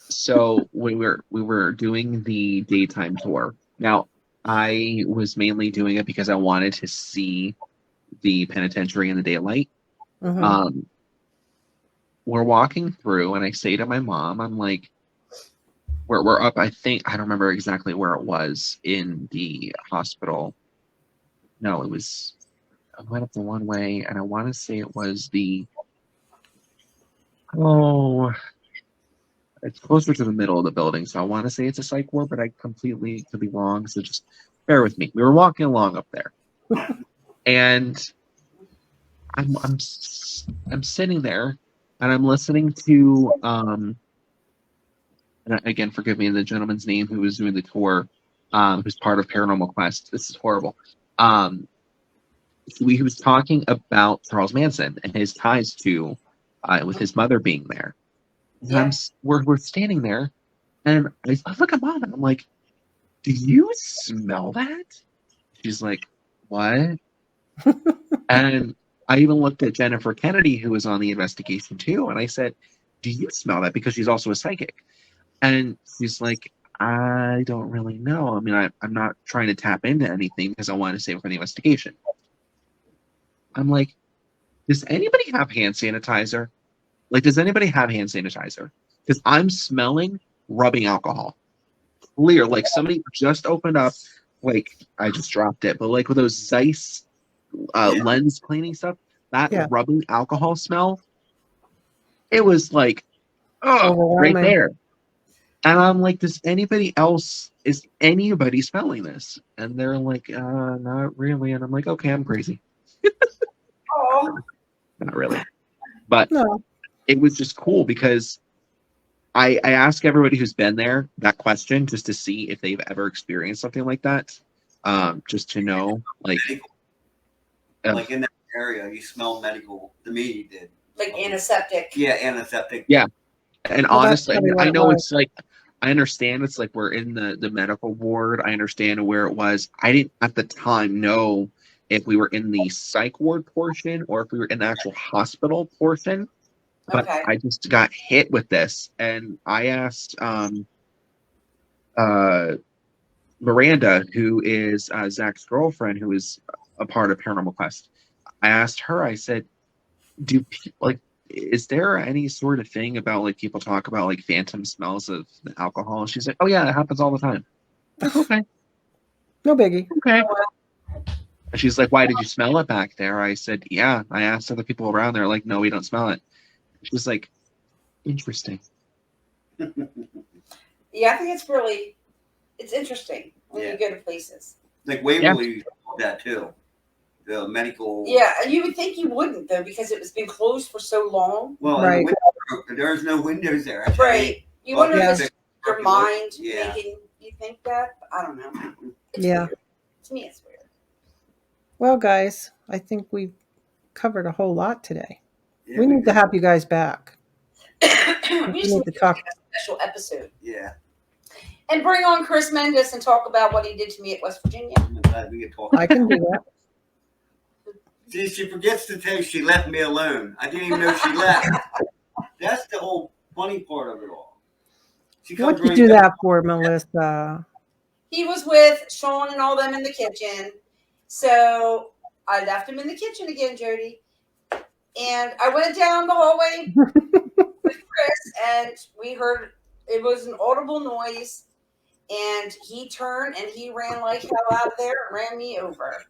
Speaker 2: So we were doing the daytime tour. Now, I was mainly doing it because I wanted to see the penitentiary in the daylight.
Speaker 1: Mm-hmm.
Speaker 2: We're walking through, and I say to my mom, I'm like, we're up, I think, I don't remember exactly where it was in the hospital. No, I went up the one way, and I want to say it was it's closer to the middle of the building, so I want to say it's a psych ward, but I completely could be wrong, so just bear with me. We were walking along up there, and I'm sitting there, and I'm listening to and again, forgive me, the gentleman's name who was doing the tour, who's part of Paranormal Quest. This is horrible. He was talking about Charles Manson and his ties to, with his mother being there. And we're standing there, and I look at Mom, and I'm like, "Do you smell that?" She's like, "What?" And I even looked at Jennifer Kennedy, who was on the investigation too, and I said, "Do you smell that?" Because she's also a psychic. And she's like, "I don't really know. I mean, I'm not trying to tap into anything because I want to save it for the investigation." I'm like, "Does anybody have hand sanitizer? Like, does anybody have hand sanitizer? Because I'm smelling rubbing alcohol. Clear, like somebody just opened up, like I just dropped it, but like with those Zeiss lens cleaning stuff, that
Speaker 1: Yeah.
Speaker 2: rubbing alcohol smell, it was like, oh, right
Speaker 1: Overwhelming.
Speaker 2: there. And I'm like, is anybody smelling this? And they're like, not really. And I'm like, okay, I'm crazy.
Speaker 3: Oh,
Speaker 2: Not really. But
Speaker 1: No.
Speaker 2: it was just cool because I ask everybody who's been there that question just to see if they've ever experienced something like that. Just to know, like
Speaker 4: in that area, you smell medical. To me, you did.
Speaker 3: like antiseptic.
Speaker 4: Yeah, antiseptic.
Speaker 2: Yeah. And
Speaker 1: Well,
Speaker 2: honestly, I know
Speaker 1: was.
Speaker 2: it's like, I understand it's like we're in the medical ward. I understand where it was. I didn't at the time know if we were in the psych ward portion or if we were in the actual hospital portion. But
Speaker 3: Okay.
Speaker 2: I just got hit with this, and I asked Miranda, who is Zach's girlfriend, who is a part of Paranormal Quest. I asked her. I said, "Do people like? Is there any sort of thing about like people talk about like phantom smells of the alcohol?" And she's like, "Oh yeah, it happens all the time." Okay,
Speaker 1: No biggie.
Speaker 2: okay. And she's like, "Why did you smell it back there?" I said, "Yeah." I asked other people around. They're like, "No, we don't smell it." She's like, "Interesting."
Speaker 3: Yeah, I think it's interesting when you go to places.
Speaker 4: Like Waverly, that too. The medical.
Speaker 3: Yeah, you would think you wouldn't though because it was been closed for so long.
Speaker 4: Well,
Speaker 1: right.
Speaker 4: There's no windows there.
Speaker 3: Right. You wonder if it's your mind
Speaker 4: Yeah.
Speaker 3: making you think that. I don't know. It's
Speaker 1: Yeah.
Speaker 3: weird. To me, it's weird.
Speaker 1: Well, guys, I think we've covered a whole lot today.
Speaker 4: Yeah,
Speaker 1: we need to have you guys back.
Speaker 3: we
Speaker 1: We
Speaker 3: just
Speaker 1: need to talk.
Speaker 3: a special episode.
Speaker 4: Yeah.
Speaker 3: And bring on Chris Mendes and talk about what he did to me at West Virginia.
Speaker 4: I'm glad we can talk.
Speaker 1: I can do that.
Speaker 4: See, she forgets to tell you she left me alone. I didn't even know she left. That's the whole funny part of it all.
Speaker 1: What did you do that for, Melissa?
Speaker 3: He was with Sean and all them in the kitchen. So I left him in the kitchen again, Jody. And I went down the hallway with Chris, and we heard it was an audible noise. And he turned and he ran like hell out of there and ran me over.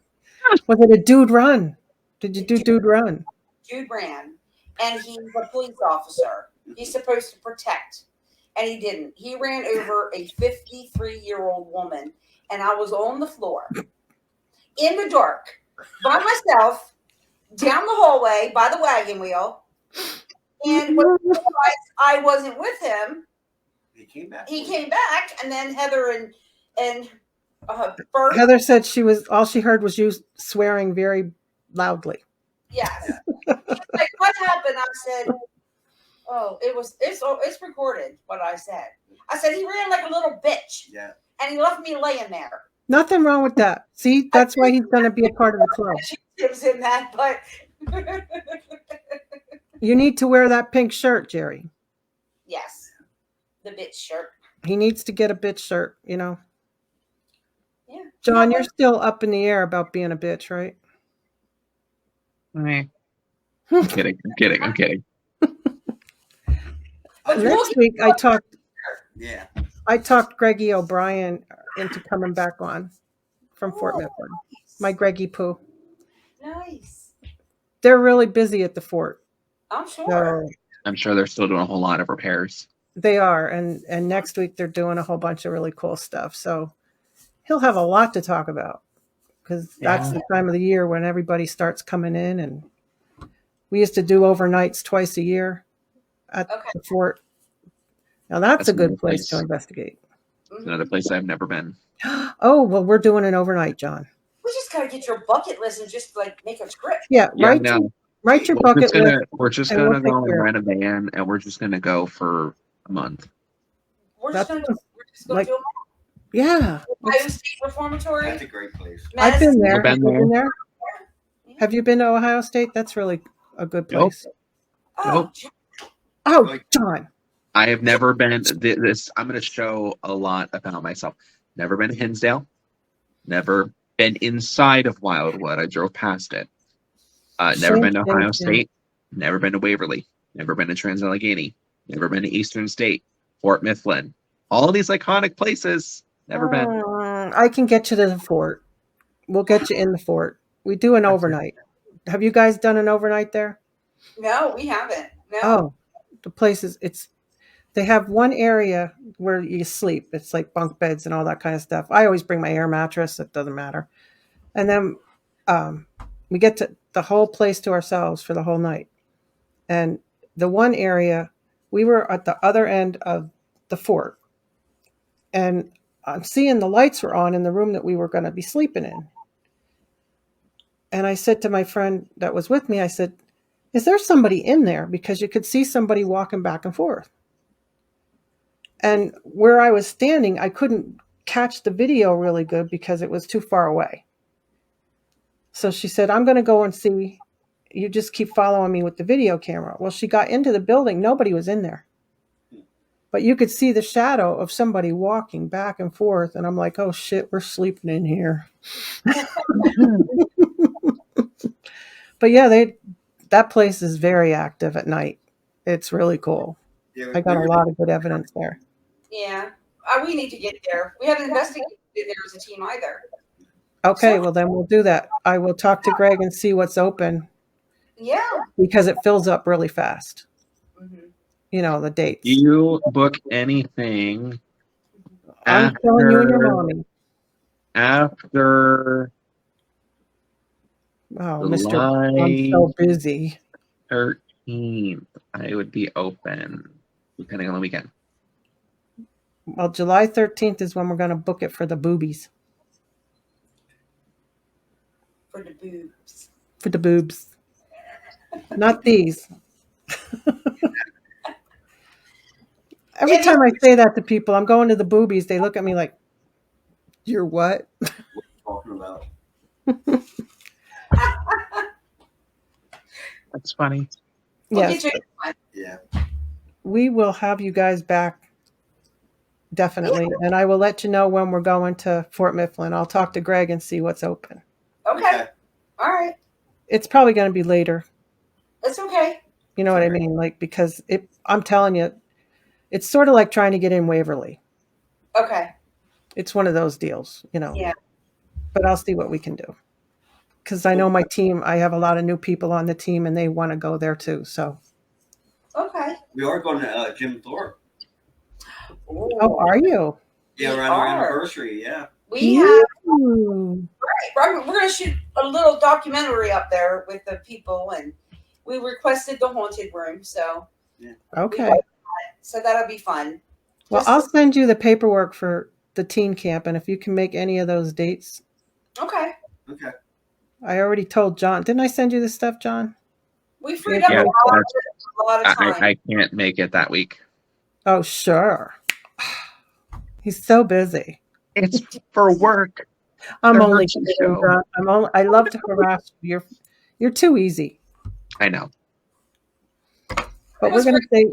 Speaker 1: Was it a dude run? Did you do dude run?
Speaker 3: Dude ran. And he's a police officer. He's supposed to protect. And he didn't. He ran over a 53-year-old woman. And I was on the floor in the dark by myself down the hallway by the wagon wheel. And when I realized I wasn't with him, he came back. And then Heather and Bert.
Speaker 1: Heather said all she heard was you swearing very loudly.
Speaker 3: Yes. Like, what happened? I said, oh, it's recorded what I said. I said he ran like a little bitch.
Speaker 4: Yeah.
Speaker 3: And he left me laying there.
Speaker 1: Nothing wrong with that. See, that's why he's going to be a part of the club.
Speaker 3: She gives him that, but
Speaker 1: you need to wear that pink shirt, Jerry.
Speaker 3: yes, the bitch shirt.
Speaker 1: He needs to get a bitch shirt, you know.
Speaker 3: Yeah.
Speaker 1: John, you're still up in the air about being a bitch, right?
Speaker 2: I'm kidding.
Speaker 1: Next week, I talked
Speaker 4: Yeah.
Speaker 1: I talked Greggy O'Brien into coming back on from Fort Mifflin.
Speaker 3: Nice.
Speaker 1: My Greggy Poo.
Speaker 3: Nice.
Speaker 1: They're really busy at the fort.
Speaker 3: I'm sure.
Speaker 1: So
Speaker 2: I'm sure they're still doing a whole lot of repairs.
Speaker 1: they are. And next week, they're doing a whole bunch of really cool stuff. So he'll have a lot to talk about because that's the time of the year when everybody starts coming in. And we used to do overnights twice a year at the fort. Now that's a good place to investigate.
Speaker 2: It's another place I've never been.
Speaker 1: Oh, well, we're doing an overnight, John.
Speaker 3: We just gotta get your bucket list and just like make a script.
Speaker 1: Yeah, write your bucket list.
Speaker 2: We're just gonna go and rent a van, and we're just gonna go for a month.
Speaker 3: We're just gonna do a month.
Speaker 1: Yeah.
Speaker 3: Ohio State Reformatory.
Speaker 4: That's a great place.
Speaker 1: I've been there.
Speaker 2: Have you been there?
Speaker 1: Have you been to Ohio State? That's really a good place.
Speaker 3: Oh,
Speaker 1: Oh, John.
Speaker 2: I have never been this. I'm going to show a lot about myself. Never been to Hinsdale. Never been inside of Wildwood. I drove past it. Never been to Ohio State. Never been to Waverly. Never been to Trans-Allegheny. Never been to Eastern State. Fort Mifflin. All of these iconic places. Never been.
Speaker 1: I can get you to the fort. We'll get you in the fort. We do an overnight. Have you guys done an overnight there?
Speaker 3: No, we haven't. No.
Speaker 1: Oh, the place is, they have one area where you sleep. It's like bunk beds and all that kind of stuff. I always bring my air mattress. It doesn't matter. And then we get to the whole place to ourselves for the whole night. And the one area, we were at the other end of the fort. And I'm seeing the lights were on in the room that we were going to be sleeping in. And I said to my friend that was with me, I said, is there somebody in there? Because you could see somebody walking back and forth. And where I was standing, I couldn't catch the video really good because it was too far away. So she said, I'm going to go and see. You just keep following me with the video camera. Well, she got into the building. Nobody was in there. But you could see the shadow of somebody walking back and forth. And I'm like, oh, shit, we're sleeping in here. But yeah, that place is very active at night. It's really cool.
Speaker 4: Yeah,
Speaker 1: I got a lot of good evidence there.
Speaker 3: Yeah. We need to get there. We haven't investigated there as a team either.
Speaker 1: Okay, well, then we'll do that. I will talk to Greg and see what's open.
Speaker 3: Yeah.
Speaker 1: Because it fills up really fast.
Speaker 3: Mm-hmm.
Speaker 1: You know, the dates.
Speaker 2: Do you book anything
Speaker 1: I'm telling you and your mommy.
Speaker 2: After
Speaker 1: Mr. I'm so busy.
Speaker 2: 13th, I would be open, depending on the weekend.
Speaker 1: Well, July 13th is when we're going to book it for the boobies.
Speaker 3: For the boobs.
Speaker 1: For the boobs. Not these. Every time I say that to people, I'm going to the boobies, they look at me like, you're what?
Speaker 4: What are you talking about?
Speaker 2: That's funny.
Speaker 1: Yes.
Speaker 4: Yeah.
Speaker 1: We will have you guys back. Definitely. Yeah. And I will let you know when we're going to Fort Mifflin. I'll talk to Greg and see what's open.
Speaker 3: Okay. All right.
Speaker 1: It's probably going to be later.
Speaker 3: It's okay.
Speaker 1: You know what I mean? Like, because I'm telling you, it's sort of like trying to get in Waverly.
Speaker 3: Okay.
Speaker 1: It's one of those deals, you know.
Speaker 3: Yeah.
Speaker 1: But I'll see what we can do. Because I know my team, I have a lot of new people on the team and they want to go there too. So.
Speaker 3: Okay.
Speaker 4: We are going to Jim Thorpe.
Speaker 3: Ooh.
Speaker 1: Oh, are you?
Speaker 4: Yeah, around our anniversary, yeah.
Speaker 3: We have. Right. We're going to shoot a little documentary up there with the people, and we requested the haunted room. So.
Speaker 4: Yeah.
Speaker 1: Okay.
Speaker 3: So that'll be fun.
Speaker 1: Well, I'll send you the paperwork for the teen camp, and if you can make any of those dates.
Speaker 3: Okay.
Speaker 4: Okay.
Speaker 1: I already told John. Didn't I send you this stuff, John?
Speaker 3: We freed up a lot of time.
Speaker 2: I can't make it that week.
Speaker 1: Oh, sure. He's so busy.
Speaker 2: It's for work.
Speaker 1: I'm only kidding, John. I love to harass you. You're too easy.
Speaker 2: I know.
Speaker 1: But we're going to say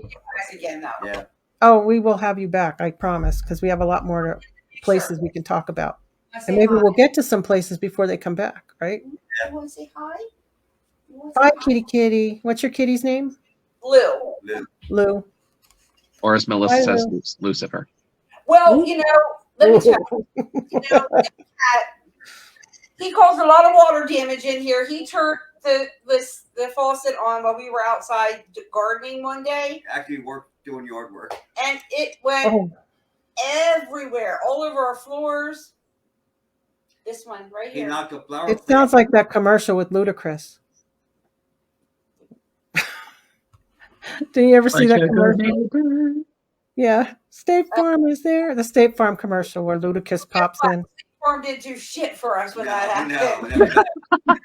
Speaker 3: again, though.
Speaker 4: Yeah.
Speaker 1: Oh, we will have you back, I promise, because we have a lot more places we can talk about. And maybe we'll get to some places before they come back, right?
Speaker 3: You want to say hi?
Speaker 1: Hi, kitty kitty. What's your kitty's name?
Speaker 3: Lou.
Speaker 1: Lou.
Speaker 2: Or as Melissa says, Lucifer.
Speaker 3: Well, you know, let me tell you, he caused a lot of water damage in here. He turned the faucet on while we were outside gardening one day.
Speaker 4: Actually doing yard work.
Speaker 3: And it went everywhere, all over our floors. This one right here.
Speaker 4: He knocked a flower.
Speaker 1: It sounds like that commercial with Ludacris. Did you ever see that commercial? Yeah. State Farm is there. The State Farm commercial where Ludacris pops in.
Speaker 3: State Farm didn't do shit for us when that happened.
Speaker 4: No.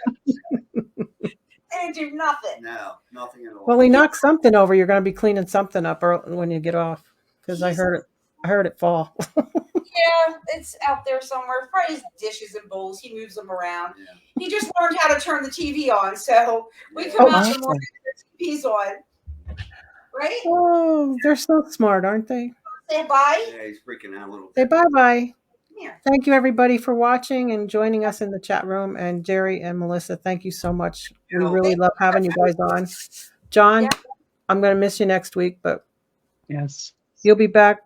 Speaker 3: They didn't do nothing.
Speaker 4: No, nothing at all.
Speaker 1: Well, he knocked something over. You're going to be cleaning something up when you get off, because I heard it fall.
Speaker 3: Yeah, it's out there somewhere. Probably his dishes and bowls. He moves them around. Yeah. He just learned how to turn the TV on, so we come out in the morning and the TV's on. Right?
Speaker 1: Oh, they're so smart, aren't they?
Speaker 3: Say bye.
Speaker 4: Yeah, he's freaking out a little bit.
Speaker 1: Say bye-bye.
Speaker 3: Yeah.
Speaker 1: Thank you, everybody, for watching and joining us in the chat room. And Jerry and Melissa, thank you so much. We really love having you guys on. John, I'm going to miss you next week, but
Speaker 2: yes,
Speaker 1: you'll be back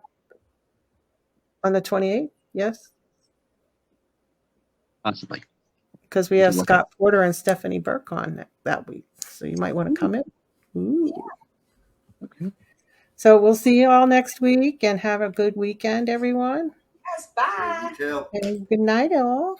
Speaker 1: on the 28th, yes?
Speaker 2: Possibly.
Speaker 1: because we have Scott Porter and Stephanie Burke on that week. So you might want to come in. Ooh.
Speaker 2: Okay.
Speaker 1: So we'll see you all next week and have a good weekend, everyone.
Speaker 3: Yes, bye.
Speaker 4: You too.
Speaker 1: And good night, all.